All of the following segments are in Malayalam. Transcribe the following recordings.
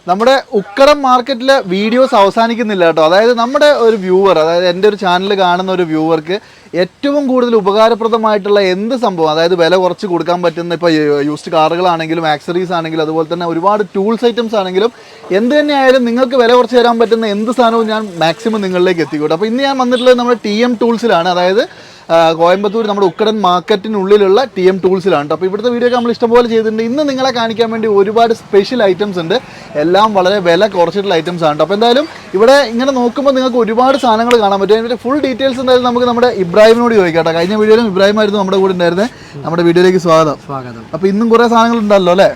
നമ്മുടെ ഉക്കടം മാർക്കറ്റിലെ വീഡിയോസ് അവസാനിക്കുന്നില്ല കേട്ടോ. അതായത് നമ്മുടെ ഒരു വ്യൂവർ, അതായത് എൻ്റെ ഒരു ചാനൽ കാണുന്ന ഒരു വ്യൂവർക്ക് ഏറ്റവും കൂടുതൽ ഉപകാരപ്രദമായിട്ടുള്ള എന്ത് സംഭവം, അതായത് വില കുറച്ച് കൊടുക്കാൻ പറ്റുന്ന ഇപ്പോൾ യൂസ്ഡ് കാറുകളാണെങ്കിലും ആക്സറീസ് ആണെങ്കിലും അതുപോലെ തന്നെ ഒരുപാട് ടൂൾസ് ഐറ്റംസ് ആണെങ്കിലും എന്ത് തന്നെയായാലും നിങ്ങൾക്ക് വില കുറച്ച് തരാൻ പറ്റുന്ന എന്ത് സാധനവും ഞാൻ മാക്സിമം നിങ്ങളിലേക്ക് എത്തിക്കോട്ടെ. അപ്പോൾ ഇന്ന് ഞാൻ വന്നിട്ടുള്ളത് നമ്മുടെ TM ടൂൾസിലാണ്. അതായത് കോയമ്പത്തൂർ നമ്മുടെ ഉക്കടൻ മാർക്കറ്റിനുള്ളിലുള്ള TM ടൂൾസിലാണ്. അപ്പോൾ ഇവിടുത്തെ വീഡിയോ നമ്മൾ ഇഷ്ടംപോലെ ചെയ്തിട്ടുണ്ട്. ഇന്ന് നിങ്ങളെ കാണിക്കാൻ വേണ്ടി ഒരുപാട് സ്പെഷ്യൽ ഐറ്റംസ് ഉണ്ട്. എല്ലാം വളരെ വില കുറച്ചിട്ടുള്ള ഐറ്റംസ് ആണ്. അപ്പോൾ എന്തായാലും ഇവിടെ ഇങ്ങനെ നോക്കുമ്പോൾ നിങ്ങൾക്ക് ഒരുപാട് സാധനങ്ങൾ കാണാൻ പറ്റും. അതിൻ്റെ ഫുൾ ഡീറ്റെയിൽസ് എന്തായാലും നമുക്ക് നമ്മുടെ ഇബ്രാഹിമിനോട് ചോദിക്കാം. കഴിഞ്ഞ വീഡിയോയിലും ഇബ്രാഹിം ആയിരുന്നു നമ്മുടെ കൂടെ ഉണ്ടായിരുന്നത്. നമ്മുടെ വീഡിയോയിലേക്ക് സ്വാഗതം. അപ്പോൾ ഇന്നും കുറേ സാധനങ്ങൾ ഉണ്ടല്ലോ അല്ലേ?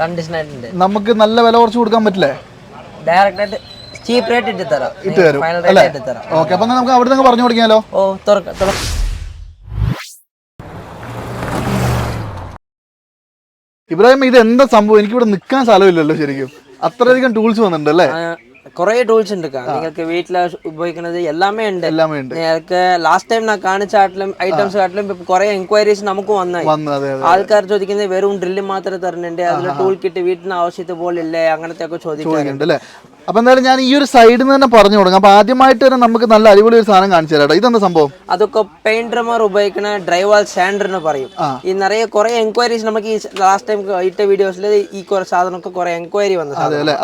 നമുക്ക് നല്ല വില കുറച്ച് കൊടുക്കാൻ പറ്റില്ലേ? ഡയറക്റ്റ് ചീപ്പ് റേറ്റ് ഇട്ട് തരും അല്ലേ? ഓക്കെ, അപ്പോൾ നമുക്ക് അവിടെ നിന്ന് പറഞ്ഞു കൊടുക്കാമല്ലോ. ഇബ്രാഹിം, ഇത് എന്താ സംഭവം? എനിക്കിവിടെ നിൽക്കാൻ സ്ഥലമില്ലല്ലോ ശരിക്കും. അത്രയധികം ടൂൾസ് വന്നിട്ടുണ്ട് അല്ലേ? കുറെ ടൂൾസ് ഉണ്ട്. നിങ്ങൾക്ക് വീട്ടിൽ ഉപയോഗിക്കുന്നത് എല്ലാമേ ഉണ്ട്. നിങ്ങൾക്ക് ലാസ്റ്റ് ടൈം ഞാൻ കാണിച്ച ഐറ്റംസ് കാട്ടിലും കുറെ എൻക്വയറീസ് നമുക്ക് വന്നായി. ആൾക്കാർ ചോദിക്കുന്നത് വെറും ഡ്രില്ല് മാത്രമേ തരുന്നുണ്ട്, അതിൽ ടൂൾ കിറ്റ് വീട്ടിന് ആവശ്യത്തെ പോലെ ഇല്ലേ, അങ്ങനത്തെ ഒക്കെ ചോദിക്കുന്നുണ്ട് അല്ലേ? അപ്പൊ എന്തായാലും ഞാൻ ഈ ഒരു സൈഡിൽ നിന്ന് തന്നെ പറഞ്ഞു കൊടുക്കാം. അപ്പൊ ആദ്യമായിട്ട് തന്നെ നമുക്ക് നല്ല അടിപൊളി ഒരു സാധനം കാണിച്ചു തരാം. ഇതെന്താ സംഭവം? അതൊക്കെ പെയിന്റർമാർ ഉപയോഗിക്കുന്ന ഡ്രൈവാൾ സാൻഡർ എന്ന് പറയും. ഈ നിറയെ കുറെ എൻക്വയറീസ് നമുക്ക് ഈ ലാസ്റ്റ് ടൈം ഇട്ട വീഡിയോസിൽ ഈ സാധനമൊക്കെ കുറെ എൻക്വയറി വന്നു.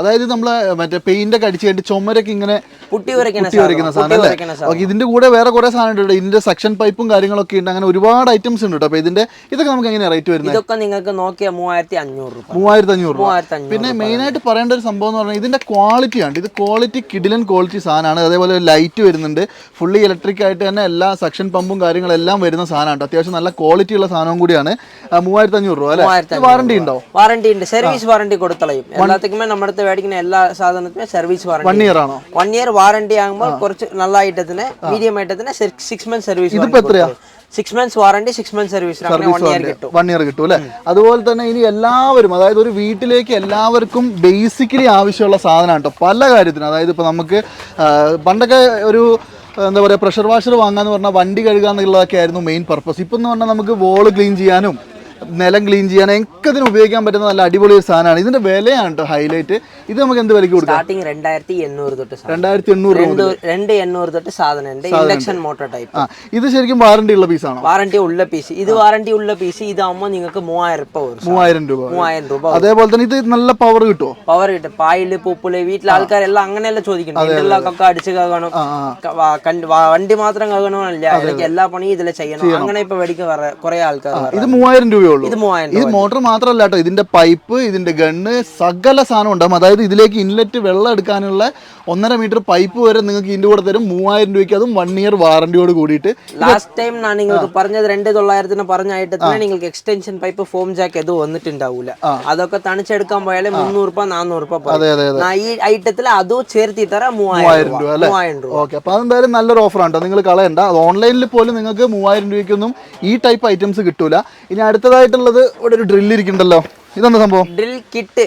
അതായത് നമ്മള് മറ്റേ പെയിന്റ് ഒക്കെ അടിച്ചു കഴിഞ്ഞിട്ട് ചുമരൊക്കെ ഇങ്ങനെ പുട്ടി വരയ്ക്കുന്ന സാധനം. ഇതിന്റെ കൂടെ വേറെ കുറെ സാധനം ഉണ്ട്. ഇതിന്റെ സെക്ഷൻ പൈപ്പും കാര്യങ്ങളൊക്കെ ഉണ്ട്. അങ്ങനെ ഒരുപാട് ഐറ്റംസ് ഉണ്ട്. അപ്പൊ ഇതൊക്കെ നമുക്ക് എങ്ങനെ റേറ്റ് വരുന്നത്? ഇതൊക്കെ നിങ്ങൾക്ക് നോക്കിയാൽ 3500 രൂപ. 3500. പിന്നെ മെയിൻ ആയിട്ട് പറയേണ്ട ഒരു സംഭവം എന്ന് പറഞ്ഞാൽ ഇതിന്റെ ക്വാളിറ്റി ആണ്. ഇത് ക്വാളിറ്റി കിഡിലൻ ക്വാളിറ്റി സാധനമാണ്. അതേപോലെ ലൈറ്റ് വരുന്നുണ്ട്. ഫുള്ളി ഇലക്ട്രിക് ആയിട്ട് തന്നെ എല്ലാ സെക്ഷൻ പമ്പും കാര്യങ്ങളെല്ലാം വരുന്ന സാധനമാണ്. അത്യാവശ്യം നല്ല ക്വാളിറ്റി ഉള്ള സാധനവും കൂടിയാണ്. 3500 രൂപ അല്ലേ? വാറണ്ടി ഉണ്ടോ? വാറണ്ടി ഉണ്ട്. Service warranty കൊടുത്തളയും. എല്ലാത്തിക്കുമേ നമ്മുടെ മേടിക്കുന്ന എല്ലാ സാധനത്തിനും സർവീസ് വാറണ്ടി 1 ഇയർ ആണോ? 1 ഇയർ വാറണ്ടി ആകുമ്പോൾ കുറച്ച് നല്ല ഐറ്റത്തിന് മീഡിയം ഐറ്റത്തിന് 6 months സർവീസ്. ഇതിപ്പോ എത്രയാ? 6 months warranty, 6 months service, 1 year കിട്ടും അല്ലേ? അതുപോലെ തന്നെ ഇനി എല്ലാവരും, അതായത് ഒരു വീട്ടിലേക്ക് എല്ലാവർക്കും ബേസിക്കലി ആവശ്യമുള്ള സാധനമാണ് കേട്ടോ, പല കാര്യത്തിനും. അതായത് ഇപ്പോൾ നമുക്ക് പണ്ടൊക്കെ ഒരു എന്താ പറയുക, പ്രഷർ വാഷർ വാങ്ങാന്ന് പറഞ്ഞാൽ വണ്ടി കഴുകുക എന്നുള്ളതൊക്കെ ആയിരുന്നു മെയിൻ പർപ്പസ്. ഇപ്പം എന്ന് പറഞ്ഞാൽ നമുക്ക് വോള് ക്ലീൻ ചെയ്യാനും നിലം ക്ലീൻ ചെയ്യാൻ ഒക്കെ ഇതിന് ഉപയോഗിക്കാൻ പറ്റുന്ന നല്ല അടിപൊളി ഒരു സാധനമാണ്. ഇതിന്റെ വിലയാണ് കേട്ടോ ഹൈലൈറ്റ്. ഇത് നമുക്ക് എന്ത് വിലക്ക് കൊടുക്കാം? സ്റ്റാർട്ടിംഗ് 2800 തൊട്ട് 2800 തൊട്ട് സാധനം ഉണ്ട്. Induction motor type. ഇത് ശരിക്കും വാറണ്ടി ഉള്ള പീസാണോ? വാറണ്ടി ഉള്ള പീസ്. ഇത് വാറണ്ടി ഉള്ള പീസ്. ഇതാകുമ്പോൾ നിങ്ങൾക്ക് 3000 രൂപ. അതേപോലെ തന്നെ ഇത് നല്ല പവർ കിട്ടുമോ? പവർ കിട്ടും. പായല് പൂപ്പുല് വീട്ടിലെ ആൾക്കാരെല്ലാം അങ്ങനെയല്ല ചോദിക്കുന്നത്. ഇതിലൊക്കെ അടിച്ച് കഴുകണം, വണ്ടി മാത്രം കഴുകണമെന്നില്ല, എല്ലാ പണിയും ഇതിൽ ചെയ്യണം. അങ്ങനെ ഇപ്പൊ മേടിക്കുന്ന കുറെ ആൾക്കാർ. ഇത് 3000 രൂപ. ഇത് മോട്ടർ മാത്രമല്ല കേട്ടോ, ഇതിന്റെ പൈപ്പ്, ഇതിന്റെ ഗണ്ണ്, സകല സാധനം ഉണ്ടാകും. അതായത് ഇതിലേക്ക് ഇൻലെറ്റ് വെള്ളം എടുക്കാനുള്ള 1.5 മീറ്റർ പൈപ്പ് വരെ നിങ്ങൾക്ക് ഇതിന്റെ കൂടെ തരും. 3000 രൂപയ്ക്ക്, അതും 1 ഇയർ വാറണ്ടിയോട് കൂടിയിട്ട്. ലാസ്റ്റ് ടൈം ഞാൻ നിങ്ങൾക്ക് പറഞ്ഞത് 2900 പറഞ്ഞ ഐറ്റത്തിന് നിങ്ങൾക്ക് എക്സ്റ്റൻഷൻ പൈപ്പ്, ഫോം ജാക്ക് ഇത് വന്നിട്ടുണ്ടാവൂല. അതൊക്കെ തണിച്ചെടുക്കാൻ പോയാലും 300 രൂപ 400 രൂപ. ഈ ഐറ്റത്തിൽ അതും ചേർത്തി തരാം 3000 രൂപ. ഓക്കെ, അപ്പൊ അതെന്തായാലും നല്ലൊരു ഓഫർ ആണ്. നിങ്ങൾ കളയണ്ട. അത് ഓൺലൈനിൽ പോലും നിങ്ങൾക്ക് 3000 രൂപയ്ക്കൊന്നും ഈ ടൈപ്പ് ഐറ്റംസ് കിട്ടൂല. ഇനി അടുത്തതായിട്ടുള്ളത് ഇവിടെ ഒരു ഡ്രില്ല് ഇരിക്കുന്നുണ്ടല്ലോ. ഇതെന്താ സംഭവം? Drill kit.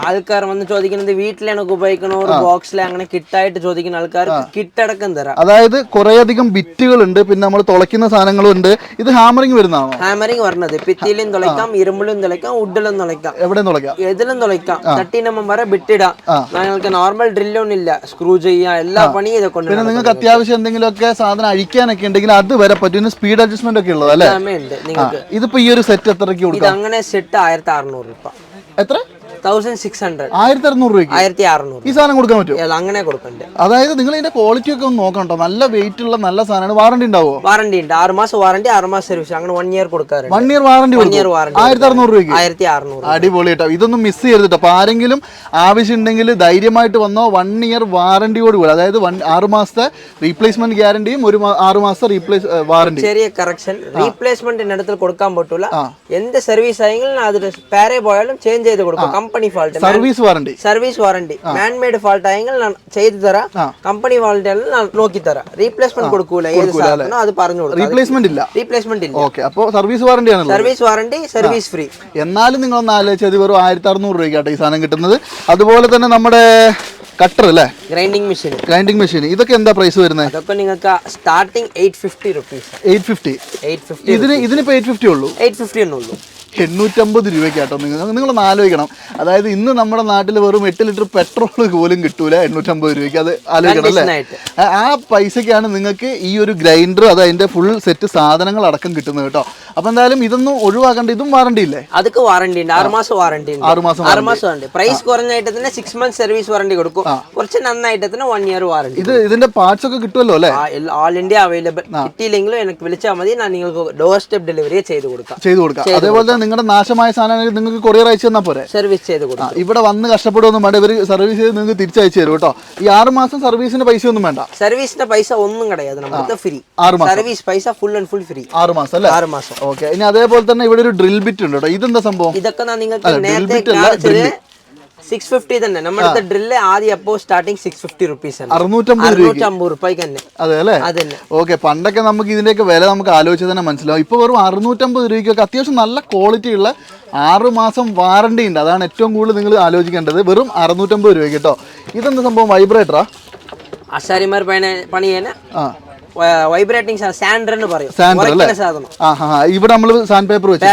ആൾക്കാർ വന്ന് ചോദിക്കുന്നത് വീട്ടിലാണ് ഉപയോഗിക്കണോ, ഒരു ബോക്സിലെ അങ്ങനെ കിറ്റായിട്ട് ചോദിക്കുന്ന ആൾക്കാർക്ക് കിറ്റ് അടക്കം തരാം. അതായത് കുറെ അധികം ബിറ്റുകൾ ഉണ്ട്, പിന്നെ നമ്മൾ തുളയ്ക്കുന്ന സാധനങ്ങളും ഉണ്ട്. ഇത് ഹാമറിംഗ് വരുന്നതാണോ? ഹാമറിംഗ് പറഞ്ഞത് ഭിത്തിയിലും തുളയ്ക്കാം, ഇരുമ്പിലും തുളയ്ക്കാം, വുഡിലും തുളയ്ക്കാം, എവിടെയും തുളയ്ക്കാം, ഏതിലും തുളയ്ക്കാം. 30 mm വരെ ബിറ്റിടാം. നിങ്ങൾക്ക് നോർമൽ ഡ്രില്ലൊന്നും ഇല്ല, സ്ക്രൂ ചെയ്യാം, എല്ലാ പണിയും ഇതൊക്കെ. പിന്നെ നിങ്ങൾക്ക് അത്യാവശ്യം എന്തെങ്കിലുമൊക്കെ സാധനം അഴിക്കാനൊക്കെ ഉണ്ടെങ്കിൽ അത് വരെ പറ്റും. സ്പീഡ് അഡ്ജസ്റ്റ്മെന്റ് ഒക്കെ ഉള്ളത് അല്ലേ? നിങ്ങൾക്ക് ഇതിപ്പോ ഈ ഒരു സെറ്റ് എത്രയ്ക്ക് കൊടുക്കും? ഇത് അങ്ങനെ സെറ്റ് 1600 രൂപ. എത്ര? 1600. 1600 രൂപയ്ക്ക് 1600 ഈ സാധനം കൊടുക്കാൻ പറ്റുമോ? അങ്ങനെ കൊടുക്കണ്ടേ? അതായത് നിങ്ങൾ ഇതിന്റെ ക്വാളിറ്റി ഒക്കെ ഒന്ന് നോക്കണം. നല്ല വെയിറ്റ് ഉള്ള നല്ല സാധനമാണ്. വാറണ്ടി ഉണ്ടാവോ? വാറണ്ടി ഉണ്ട്. 6 മാസം വാറണ്ടി, 6 മാസം സർവീസ്, അങ്ങനെ 1 ഇയർ കൊടുക്കാറുണ്ട്. 1 ഇയർ വാറണ്ടി 1600 രൂപയ്ക്ക്. 1600. അടിപൊളി കേട്ടോ. ഇതൊന്നും മിസ് ചെയ്തിട്ട്. അപ്പൊ ആരെങ്കിലും ആവശ്യം ഉണ്ടെങ്കിൽ ധൈര്യമായിട്ട് വന്നോ. 1 ഇയർ വാറണ്ടിയോട് കൂടി, അതായത് 6 മാസത്തെ റീപ്ലേസ്മെന്റ് ഗ്യാരണ്ടിയും 6 മാസത്തെ വാറണ്ടി. ചെറിയ കറക്ഷൻ റീപ്ലേസ്മെന്റിന്റെ അടുത്ത് കൊടുക്കാൻ പറ്റൂല. എന്ത് സർവീസ് ആയെങ്കിലും അത് പേരെ പോയാലും ചേഞ്ച് ചെയ്ത് കൊടുക്കും. Company fault, service warranty. മാൻ മെയ്ഡ് ഫാൾട്ട് ആയെങ്കിൽ ഞാൻ ചെയ്തു തരാം. കമ്പനി ഫാൾട്ട് നോക്കി തരാം. റീപ്ലേസ്മെന്റ് കൊടുക്കൂല. ഏത് സാധനം അത് പറഞ്ഞു കൊടുക്കും. റീപ്ലേസ്മെന്റ് ഇല്ല. ഓക്കെ, അപ്പോൾ സർവീസ് വാറണ്ടി ആണ്. Service warranty, service free. എന്നാലും നിങ്ങളൊന്ന് ആലോചിച്ചത് വെറും 1600 രൂപയ്ക്കാട്ടോ ഈ സാധനം കിട്ടുന്നത്. അതുപോലെ തന്നെ നമ്മുടെ കട്ടർ അല്ലേ, ഗ്രൈൻഡിങ് മെഷീൻ, ഇതൊക്കെ എന്താ പ്രൈസ് വരുന്നത്? അതൊക്കെ നിങ്ങൾക്ക് സ്റ്റാർട്ടിംഗ് 850 രൂപീസ്. 850. ഇതിനിപ്പോ 850 ഉള്ളൂ. 850 ഉള്ളൂ. 850 രൂപയ്ക്കാട്ടോ. നിങ്ങളൊന്ന് ആലോചിക്കണം. അതായത് ഇന്ന് നമ്മുടെ നാട്ടിൽ വെറും 8 ലിറ്റർ പെട്രോൾ പോലും കിട്ടൂല 850 രൂപയ്ക്ക്. അത് ആലോചിക്കണം അല്ലേ? ആ പൈസക്കാണ് നിങ്ങൾക്ക് ഈ ഒരു ഗ്രൈൻഡർ അത് അതിന്റെ ഫുൾ സെറ്റ് സാധനങ്ങൾ അടക്കം കിട്ടുന്നത് കേട്ടോ. അപ്പൊ എന്തായാലും ഇതൊന്നും ഒഴിവാക്കണ്ട. ഇതും വാറണ്ടി ഇല്ലേ? അതൊക്കെ വാറണ്ടി ഉണ്ട്. 6 മാസം വാറണ്ടി ഉണ്ട്. 6 മാസം ഉണ്ട്. പ്രൈസ് കുറഞ്ഞായിട്ട് തന്നെ 6 months സർവീസ് വാറണ്ടി കൊടുക്കും. കുറച്ച് നന്നായിട്ട് തന്നെ 1 year വാറണ്ടി. ഇതിന്റെ പാർട്സ് ഒക്കെ കിട്ടുമല്ലോ അല്ലേ? All India available. കിട്ടിയില്ലെങ്കിലും എനിക്ക് വിളിച്ചാൽ മതി, ഞാൻ നിങ്ങൾക്ക് ഡോർ സ്റ്റെപ്പ് ഡെലിവറി ചെയ്ത് കൊടുക്കാം. അതേപോലെ തന്നെ നിങ്ങളുടെ നാശമായ സാധനം നിങ്ങൾക്ക് കൊറിയർ അയച്ചു തന്നാൽ പോരെ? സർവീസ് ചെയ്ത് കൊടുക്കാം. ഇവിടെ വന്ന് കഷ്ടപ്പെടുമൊന്നും വേണ്ട. ഇവർ സർവീസ് ചെയ്ത് നിങ്ങൾക്ക് തിരിച്ചയച്ചു തരും കേട്ടോ. ഈ 6 മാസം സർവീസിന്റെ പൈസ ഒന്നും വേണ്ട. സർവീസിന്റെ പൈസ ഒന്നും കിടയാതെ നമുക്ക് ഫ്രീ. സർവീസ് പൈസ ഫുൾ ആൻഡ് ഫുൾ ഫ്രീ. 6 മാസം അല്ലേ? 6 മാസം. ഓക്കെ. ഇനി അതേപോലെ തന്നെ ഇവിടെ ഒരു ഡ്രിൽ ബിറ്റ് ഉണ്ട് കേട്ടോ. ഇതെന്താ സംഭവം? ഇതൊക്കെ നിങ്ങൾക്ക് നേരത്തെ 650 തന്നെ. നമ്മുടെ ഡ്രില്ല് ആദ്യം അപ്പോ സ്റ്റാർട്ടിങ് 650 റുപ്പീസ് ആണ്. 650 രൂപയ്ക്ക് തന്നെ. അതെ അല്ലേ? ഓക്കെ. പണ്ടൊക്കെ നമുക്ക് ഇതിന്റെയൊക്കെ വില നമുക്ക് ആലോചിച്ച് തന്നെ മനസ്സിലാവും. ഇപ്പൊ വെറും 650 രൂപയ്ക്കൊക്കെ അത്യാവശ്യം നല്ല ക്വാളിറ്റി ഉള്ള 6 മാസം വാറണ്ടി ഉണ്ട്. അതാണ് ഏറ്റവും കൂടുതൽ നിങ്ങൾ ആലോചിക്കേണ്ടത്. വെറും 650 രൂപയ്ക്ക് കേട്ടോ. ഇതെന്താ സംഭവം? വൈബ്രേറ്ററാ? ആശാരിമാർ പണിയേനെ വൈബ്രേറ്റിംഗ് സാൻഡർ എന്ന് പറയും. സാധനം ഇവിടെ നമ്മൾ സാൻഡ് പേപ്പർ വെച്ച്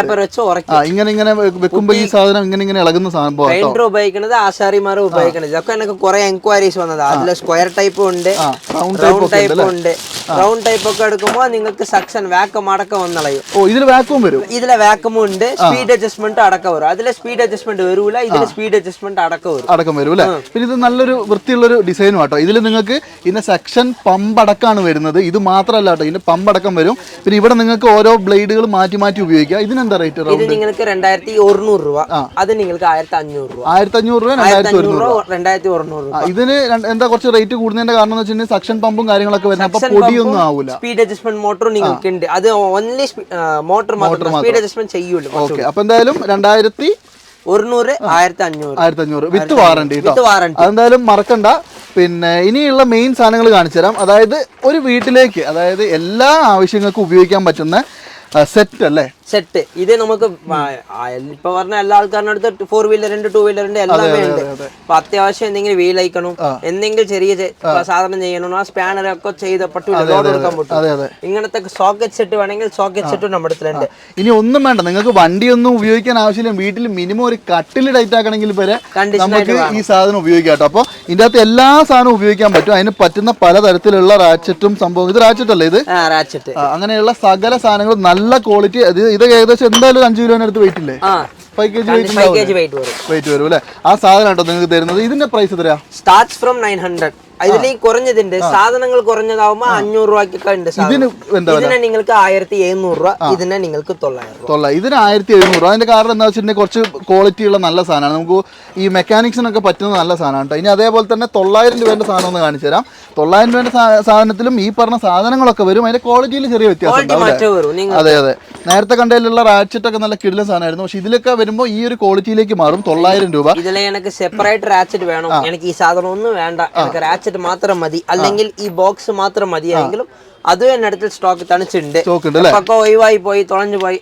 ഇങ്ങനെ വെക്കുമ്പോ ഈ സാധനം ഇങ്ങനെ ഇളകുന്ന സംഭവം. ഗ്രൈൻഡർ ഉപയോഗിക്കുന്നത് ആശാരിമാർ ഉപയോഗിക്കുന്നത്. ഇതൊക്കെ എനിക്ക് കുറെ എൻക്വയറീസ് വന്നത്. അതിൽ സ്ക്വയർ ടൈപ്പ് ഉണ്ട്, റൗണ്ട് ടൈപ്പ് ഉണ്ട്. റൗണ്ട് ടൈപ്പ് ഒക്കെ എടുക്കുമ്പോൾ നിങ്ങൾക്ക് സക്ഷൻ വാക്വം അടക്കം വന്നളയും. ഇതിൽ വാക്വം വരും. ഇതിലെ വാക്വം ഉണ്ട്, സ്പീഡ് അഡ്ജസ്റ്റ്മെന്റ് അടക്കം വരും. അതിലെ സ്പീഡ് അഡ്ജസ്റ്റ്മെന്റ് വരൂല, ഇതിലെ സ്പീഡ് അഡ്ജസ്റ്റ്മെന്റ് അടക്കം വരും അല്ലേ? പിന്നെ ഇത് നല്ലൊരു വൃത്തിയുള്ളൊരു ഡിസൈനും ആട്ടോ. ഇതിൽ നിങ്ങൾക്ക് ഇതിന്റെ സെക്ഷൻ പമ്പ് അടക്കമാണ് വരുന്നത്. ഇത് മാത്രമല്ല കേട്ടോ, ഇതിന്റെ പമ്പ് അടക്കം വരും. പിന്നെ ഇവിടെ നിങ്ങൾക്ക് ഓരോ ബ്ലേഡുകൾ മാറ്റി മാറ്റി ഉപയോഗിക്കാം. ഇതിനെന്താ റേറ്റ്? ഇത് നിങ്ങൾക്ക് 2100 രൂപ. അത് നിങ്ങൾക്ക് 1500 രൂപ. 1500 രൂപ, 2100 രൂപ. ഇതിന് എന്താ കുറച്ച് റേറ്റ് കൂടുന്നതിന്റെ കാരണം എന്ന് വെച്ചിട്ടുണ്ടെങ്കിൽ സക്ഷൻ പമ്പും കാര്യങ്ങളൊക്കെ വരുന്നത്. അപ്പൊ പൊടിയൊന്നും ആവൂല. സ്പീഡ് അഡ്ജസ്റ്റ്മെന്റ് മോട്ടർ നിങ്ങൾക്ക് ഉണ്ട്. അത് ഓൺലി മോട്ടർ മാത്രം സ്പീഡ് അഡ്ജസ്റ്റ്മെന്റ് ചെയ്യൂല. ഓക്കെ. അപ്പൊ എന്തായാലും 2100, 1500 വിത്ത് വാറണ്ടി. അതെന്തായാലും മറക്കണ്ട. പിന്നെ ഇനിയുള്ള മെയിൻ സാധനങ്ങൾ കാണിച്ചു തരാം. അതായത് ഒരു വീട്ടിലേക്ക്, അതായത് എല്ലാ ആവശ്യങ്ങൾക്കും ഉപയോഗിക്കാൻ പറ്റുന്ന സെറ്റ് അല്ലേ? സെറ്റ്. ഇത് നമുക്ക് ഇപ്പൊ പറഞ്ഞ എല്ലാ ആൾക്കാരുടെ അടുത്ത് 4 വീലർ ഉണ്ട്, 2 വീലർ ഉണ്ട്, എല്ലാമേ ഉണ്ട്. അപ്പൊ അത്യാവശ്യം എന്തെങ്കിലും വീൽ അയക്കണം, എന്തെങ്കിലും ചെറിയ സാധനം ചെയ്യണം, ആ സ്പാനർ ഒക്കെ ചെയ്ത് പറ്റൂല, ലോഡ് കൊടുക്കാൻ പറ്റും. ഇങ്ങനത്തെ സോക്കറ്റ് സെറ്റ് വേണമെങ്കിൽ സോക്കറ്റ് സെറ്റും നമ്മുടെ അടുത്തുണ്ട്. ഇനി ഒന്നും വേണ്ട, നിങ്ങൾക്ക് വണ്ടിയൊന്നും ഉപയോഗിക്കാൻ ആവശ്യമില്ല. വീട്ടിൽ മിനിമം ഒരു കട്ടിൽ ടൈറ്റ് ആക്കണമെങ്കിൽ വരെ നമുക്ക് ഈ സാധനം ഉപയോഗിക്കാം കേട്ടോ. അപ്പൊ ഇതിന്റെ അകത്ത് എല്ലാ സാധനവും ഉപയോഗിക്കാൻ പറ്റും. അതിന് പറ്റുന്ന പലതരത്തിലുള്ള റാച്ചറ്റും സംഭവം. ഇത് റാച്ചറ്റ് അല്ലേ? ഇത് റാച്ചറ്റ്. അങ്ങനെയുള്ള സകല സാധനങ്ങൾ നല്ല ക്വാളിറ്റി. ഇത് ഏകദേശം എന്തായാലും 5 കിലോന് അടുത്ത് വെയിറ്റ് ഇല്ലേ? 5 kg വെയിറ്റ് വരും അല്ലേ? ആ സാധനം കേട്ടോ നിങ്ങൾക്ക് തരുന്നത്. ഇതിന്റെ പ്രൈസ് എത്രയാ? Starts from 900. ഇതിൽ കുറഞ്ഞതുണ്ട്. സാധനങ്ങൾ കുറഞ്ഞതാവുമ്പോ 500 രൂപയ്ക്കൊക്കെ ഉണ്ട്. ഇതിനെ നിങ്ങൾക്ക് 1700 രൂപ, ഇതിനെ നിങ്ങൾക്ക് 900. ഇതിന് 1700 രൂപ. അതിന്റെ കാരണം എന്താ വെച്ചിട്ടുണ്ടെങ്കിൽ കുറച്ച് ക്വാളിറ്റി ഉള്ള നല്ല സാധനമാണ്. നമുക്ക് ഈ മെക്കാനിക്സിനൊക്കെ പറ്റുന്ന നല്ല സാധനമാണ് കേട്ടോ. ഇനി അതേപോലെ തന്നെ 900 രൂപേന്റെ സാധനം ഒന്ന് കാണിച്ചു തരാം. 900 രൂപേന്റെ സാധനത്തിലും ഈ പറഞ്ഞ സാധനങ്ങളൊക്കെ വരും. അതിന്റെ ക്വാളിറ്റിയിൽ ചെറിയ വ്യത്യാസം. അതെ. നേരത്തെ കണ്ടതിലുള്ള റാച്ചറ്റ് ഒക്കെ നല്ല കിടിലൻ സാധനമായിരുന്നു. പക്ഷെ ഇതിലൊക്കെ വരുമ്പോൾ ഈ ഒരു ക്വാളിറ്റിയിലേക്ക് മാറും. 900 രൂപ. ഇതിലെ എനിക്ക് സെപ്പറേറ്റ് റാച്ചറ്റ് വേണം, എനിക്ക് ഈ സാധനം ഒന്നും വേണ്ട, എനിക്ക് റാച്ചറ്റ് മാത്രം മതി, അല്ലെങ്കിൽ ഈ ബോക്സ് മാത്രം മതിയെങ്കിലും അത് തന്നെ അടുത്ത സ്റ്റോക്ക് തണിച്ചുണ്ട്. ഒഴിവായി പോയി, കളഞ്ഞു പോയി,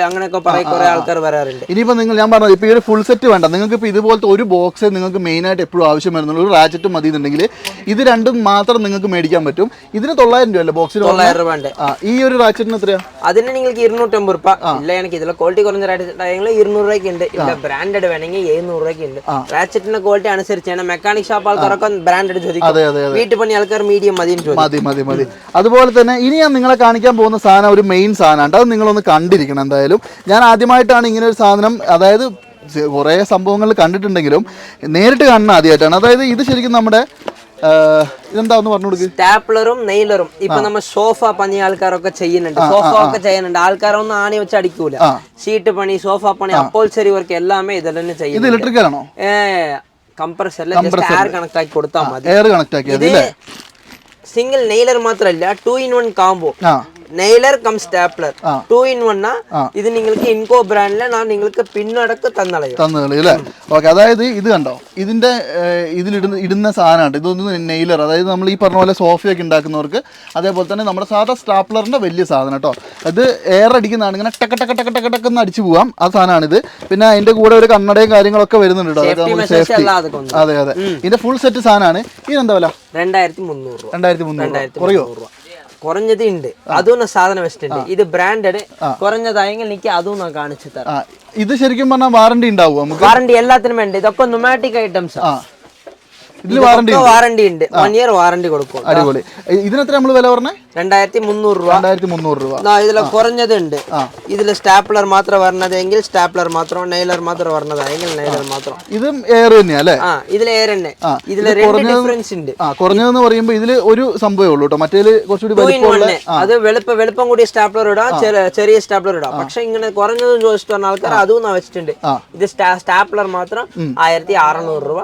അങ്ങനെയൊക്കെ പറയും കുറെ ആൾക്കാർ വരാറുണ്ട്. ഇനിയിപ്പോ ഞാൻ പറഞ്ഞത് ഇപ്പൊ ഈ ഒരു ഫുൾ സെറ്റ് വേണ്ട, നിങ്ങൾക്ക് ഇപ്പൊ ഇതുപോലത്തെ ഒരു ബോക്സ് നിങ്ങൾക്ക് മെയിൻ ആയിട്ട് എപ്പോഴും ആവശ്യം വരുന്നുള്ളൂ. ഒരു റാച്ചറ്റ് മതി എന്നുണ്ടെങ്കിൽ ഇത് രണ്ടും മാത്രം നിങ്ങൾക്ക് മേടിക്കാൻ പറ്റും. ഇതിന് 900 രൂപ അല്ലേ? ബോക്സിന് 900 രൂപ ഉണ്ട്. ഈ ഒരു റാച്ചറ്റിന് എത്രയാ? അതിന് നിങ്ങൾക്ക് 250 രൂപ. ഇല്ല എനിക്ക് ഇതിലെ ക്വാളിറ്റി കുറഞ്ഞ റാച്ചറ്റ് 200 രൂപയ്ക്ക് ഉണ്ട്. ഇല്ല ബ്രാൻഡഡ് വേണമെങ്കിൽ 700 രൂപയ്ക്ക് ഉണ്ട്. റാച്ചറ്റിന്റെ ക്വാളിറ്റി അനുസരിച്ചാണ്. മെക്കാനിക് ഷോപ്പ് ആൾക്കാരൊക്കെ ബ്രാൻഡഡ് ചോദിക്കും, വീട്ടിൽ പണി ആൾക്കാർ മീഡിയം മതി. അതുപോലെ തന്നെ ഇനി ഞാൻ നിങ്ങളെ കാണിക്കാൻ പോകുന്ന സാധനം ഒരു മെയിൻ സാധനമാണ്. അത് നിങ്ങളൊന്ന് കണ്ടിരിക്കണം. എന്തായാലും ഞാൻ ആദ്യമായിട്ടാണ് ഇങ്ങനെ ഒരു സാധനം, അതായത് കുറേ സംഭവങ്ങൾ കണ്ടിട്ടുണ്ടെങ്കിലും നേരിട്ട് കാണുന്ന ആദ്യമായിട്ടാണ്. അതായത് ഇത് ശരിക്കും നമ്മുടെ ഇതെന്താന്ന് പറഞ്ഞു കൊടുക്കുക. സ്റ്റാപ്ലറും നെയിലറും. ഇപ്പൊ നമ്മൾ സോഫ പണി ആൾക്കാരൊക്കെ ചെയ്യുന്നുണ്ട്, സോഫ ഒക്കെ ചെയ്യുന്നുണ്ട്. ആൾക്കാരൊന്നും ആണി വെച്ച് അടിക്കൂല. ഷീറ്റ് പണി, സോഫ പണി, അപ്പോൾസറി വർക്ക് എല്ലാമേ ഇതിൽ തന്നെ ചെയ്യും. ഇത് ഇലക്ട്രിക്കൽ ആണോ? കംപ്രസർ എയർ കണക്ട് ആക്കി കൊടുത്താൽ മതി. എയർ കണക്ട് ആക്കി. സിംഗിൾ നെയിലർ മാത്രമല്ല, 2-in-1 combo. നെയിലർ come stapler 2-in-1. ഇത് നിങ്ങൾക്ക് ഇൻകോ ബ്രാൻഡിലെ നിങ്ങൾക്ക് പിന്നടക്ക് തന്നളയും. ഓക്കെ. അതായത് ഇത് കണ്ടോ, ഇതിന്റെ ഇടുന്ന സാധനമാണ്. ഇതൊന്ന് നെയിലർ, അതായത് നമ്മൾ ഈ പറഞ്ഞ പോലെ സോഫയൊക്കെ ഉണ്ടാക്കുന്നവർക്ക്, അതേപോലെ തന്നെ നമ്മുടെ സാധാ സ്റ്റാപ്ലറിന്റെ വലിയ സാധനം കേട്ടോ. അത് എയർ അടിക്കുന്നതാണ്. ഇങ്ങനെ ടക്ക് ടക്ക് ടക്ക് ടക്ക് ടക്ക് എന്ന് അടിച്ചു പോവാം. ആ സാധനമാണിത്. പിന്നെ അതിന്റെ കൂടെ ഒരു കണ്ണടയും കാര്യങ്ങളൊക്കെ വരുന്നുണ്ട്. അതെ. ഇതിന്റെ ഫുൾ സെറ്റ് സാധനമാണ്. ഇതെന്താ വില? 2300 രൂപ. കുറയോ? കുറഞ്ഞത് ഉണ്ട് അതും സാധനം വെച്ചിട്ടുണ്ട് ഇത് ബ്രാൻഡഡ് കുറഞ്ഞതായെങ്കിൽ എനിക്ക് അതും ഞാൻ കാണിച്ചു തരാം ഇത് ശരിക്കും പറഞ്ഞാൽ വാറണ്ടി ഉണ്ടാവും നമുക്ക് വാറണ്ടി എല്ലാത്തിനും വേണ്ട ഇതൊക്കെ ന്യൂമാറ്റിക് ഐറ്റംസ് ഇതിൽ വാറണ്ടി ഉണ്ട് 1 ഇയർ വാറണ്ടി കൊടുക്കും അടിപൊളി ഇതിനെത്ര നമ്മൾ വില പറഞ്ഞേ 2300 രൂപ 2300 രൂപ ഇതിൽ കുറഞ്ഞത് ഉണ്ട് ഇതിൽ സ്റ്റാപ്ലർ മാത്രം വരണതെങ്കിൽ സ്റ്റാപ്ലർ മാത്രം നെയിലർ മാത്രം വരണതെങ്കിൽ നെയിലർ മാത്രം ഇതും എയർ തന്നെയാ അല്ലേ ഇതിൽ എയർ തന്നെ ഇതിൽ രണ്ട് ഡിഫറൻസ് ഉണ്ട് കുറഞ്ഞതെന്ന് പറയുമ്പോൾ ഇതിൽ ഒരു സംഭവമേ ഉള്ളൂ കേട്ടോ മറ്റേല് കുറച്ചുകൂടി അത് വെളുപ്പം കൂടിയ സ്റ്റാപ്ലർ ഇടാം ചെറിയ സ്റ്റാപ്ലർ ഇടാം പക്ഷെ ഇങ്ങനെ കുറഞ്ഞതും ചോദിച്ചിട്ട് പറഞ്ഞ ആൾക്കാർ അതും വെച്ചിട്ടുണ്ട് ഇത് സ്റ്റാപ്ലർ മാത്രം 1600 രൂപ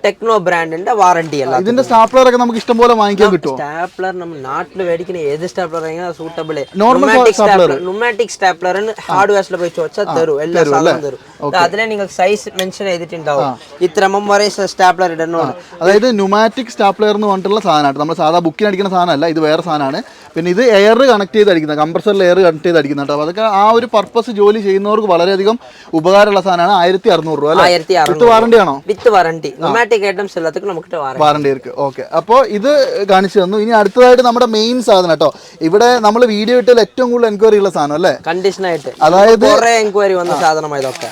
ടെക്നോ ബ്രാൻഡിന്റെ വാറണ്ടി അല്ല ഇതിന്റെ സ്റ്റാപ്ലർ ഒക്കെ നമുക്ക് ഇഷ്ടം പോലെ വാങ്ങിക്കാൻ കിട്ടും സ്റ്റാപ്ലർ നമ്മൾ നാട്ടിൽ മേടിക്കുന്ന ഏത് സ്റ്റാപ്ലർ സൂട്ടബിൾ ന്യൂമാറ്റിക് സ്റ്റാപ്ലർ ഹാർഡ്വെയർസിൽ പോയി ചോദിച്ചാൽ തരും എല്ലാ സാധനവും തരും അതിലെ നിങ്ങൾ സൈസ് മെൻഷൻ ചെയ്തിട്ടുണ്ടാവും ഇത്ര വരെ സ്റ്റാപ്ലർ ഇടണം അതായത് ന്യൂമാറ്റിക് സ്റ്റാപ്ലർ എന്ന് പറഞ്ഞിട്ടുള്ള സാധനമാണ് നമ്മൾ സാധാ ബുക്കിന് അടിക്കുന്ന സാധനമല്ല ഇത് വേറെ സാധനമാണ് പിന്നെ ഇത് എയർ കണക്ട് ചെയ്ത് അടിക്കുന്നത് കംപ്രസറിൽ എയർ കണക്ട് ചെയ്ത് അടിക്കുന്നുണ്ട് അപ്പോൾ അതൊക്കെ ആ ഒരു പർപ്പസ് ജോലി ചെയ്യുന്നവർക്ക് വളരെയധികം ഉപകാരമുള്ള സാധനമാണ് 1600 രൂപ വിത്ത് വാറണ്ടി ആണോ വിത്ത് വാറണ്ടി ന്യൂമാറ്റിക് ഐറ്റംസ് എല്ലാത്തിനും നമുക്ക് വാറണ്ടി ഇருக்கு ഓക്കെ അപ്പോൾ ഇത് കാണിച്ചു തന്നു ഇനി അടുത്തതായിട്ട് നമ്മുടെ മെയിൻ സാധനം കേട്ടോ ഇവിടെ നമ്മൾ വീഡിയോ ഇട്ടാൽ ഏറ്റവും കൂടുതൽ എൻക്വയറി ഉള്ള സാധനം അല്ലേ കണ്ടീഷൻ ആയിട്ട് അതായത് കുറെ എൻക്വയറി വന്ന സാധനമായതൊക്കെ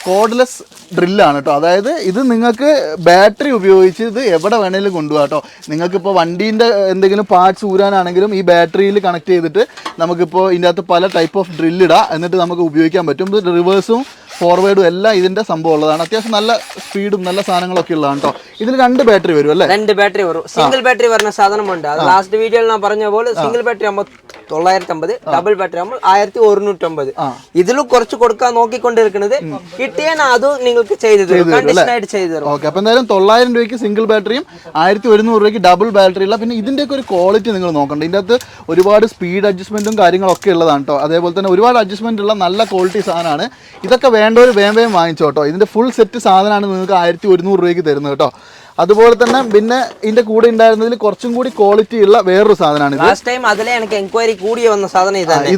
കോഡ്ലെസ് ഡ്രില്ലാണ് കേട്ടോ അതായത് ഇത് നിങ്ങൾക്ക് ബാറ്ററി ഉപയോഗിച്ച് ഇത് എവിടെ വേണേലും കൊണ്ടുപോകാം കേട്ടോ നിങ്ങൾക്കിപ്പോൾ വണ്ടീൻ്റെ എന്തെങ്കിലും പാർട്സ് ഊരാനാണെങ്കിലും ഈ ബാറ്ററിയിൽ കണക്ട് ചെയ്തിട്ട് നമുക്കിപ്പോൾ ഇതിൻ്റെ അകത്ത് പല ടൈപ്പ് ഓഫ് ഡ്രില്ലിടാം എന്നിട്ട് നമുക്ക് ഉപയോഗിക്കാൻ പറ്റും ഇത് റിവേഴ്സും ഫോർവേഡും എല്ലാം ഇതിന്റെ സംഭവം ഉള്ളതാണ് അത്യാവശ്യം നല്ല സ്പീഡും നല്ല സാധനങ്ങളൊക്കെ ഉള്ളതാണ് കേട്ടോ ഇതിൽ 2 ബാറ്ററി വരും അല്ലേ 2 ബാറ്ററി വരും സിംഗിൾ ബാറ്ററി വരുന്ന സാധനമുണ്ട് അത് ലാസ്റ്റ് വീഡിയോയിൽ ഞാൻ പറഞ്ഞ പോലെ സിംഗിൾ ബാറ്ററി ആകുമ്പോൾ 950 ഡബിൾ ബാറ്ററി ആകുമ്പോൾ 1150 ഇതിലും കുറച്ച് കൊടുക്കാൻ നോക്കിക്കൊണ്ടിരിക്കുന്നത് കിട്ടിയാൽ അത് നിങ്ങൾക്ക് ചെയ്തു തരും കണ്ടീഷൻ ആയിട്ട് ചെയ്തു തരും ഓക്കെ അപ്പോൾ എന്തായാലും 900 രൂപയ്ക്ക് സിംഗിൾ ബാറ്ററിയും 1100 രൂപയ്ക്ക് ഡബിൾ ബാറ്ററി ഉള്ള പിന്നെ ഇതിൻ്റെയൊക്കെ ഒരു ക്വാളിറ്റി നിങ്ങൾ നോക്കണ്ട ഇതിൻ്റെ അകത്ത് ഒരുപാട് സ്പീഡ് അഡ്ജസ്റ്റ്മെന്റും കാര്യങ്ങളൊക്കെ ഉള്ളതാണ് കേട്ടോ അതേപോലെ തന്നെ ഒരുപാട് അഡ്ജസ്റ്റ്മെന്റ് ഉള്ള നല്ല ക്വാളിറ്റി സാധനമാണ് ഇതൊക്കെ വേണ്ടവർ വേഗം വാങ്ങിച്ചോട്ടോ ഇതിന്റെ ഫുൾ സെറ്റ് സാധനമാണ് നിങ്ങൾക്ക് 1100 രൂപയ്ക്ക് തരുന്നത് കേട്ടോ അതുപോലെ തന്നെ പിന്നെ ഇതിന്റെ കൂടെ ഉണ്ടായിരുന്നതിൽ കുറച്ചും കൂടി ക്വാളിറ്റി ഉള്ള വേറൊരു സാധനമാണ് ലാസ്റ്റ് ടൈം അതിലെ എനിക്ക് എൻക്വയറി കൂടി വന്ന സാധനം ഇതാണ്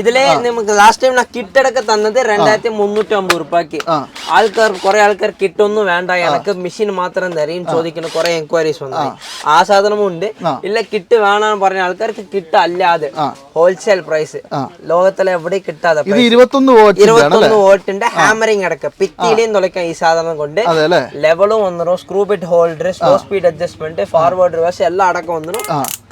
ഇതിലെ നമുക്ക് ലാസ്റ്റ് ടൈം ഞാൻ കിട്ടടക്കം തന്നത് 2350 രൂപയ്ക്ക് കുറെ ആൾക്കാർ കിട്ടൊന്നും വേണ്ട എനിക്ക് മെഷീൻ മാത്രം തരും ചോദിക്കുന്ന കുറെ എൻക്വയറീസ് വന്നു ആ സാധനവും ഉണ്ട് ഇല്ല കിട്ട് വേണമെന്ന് പറഞ്ഞ ആൾക്കാർക്ക് കിട്ട് അല്ലാതെ ഹോൾസെയിൽ പ്രൈസ് ലോകത്തിലെ എവിടെ കിട്ടാതെ 21 വോൾട്ടിന്റെ ഹാമറിംഗ് അടക്കം ഭിത്തിയിലേയും തുളയ്ക്കാം ഈ സാധനം കൊണ്ട് ലെവലും വന്നിരും screw bit holder slow speed adjustment forward reverse എല്ലാം അടക്കം വന്നിരും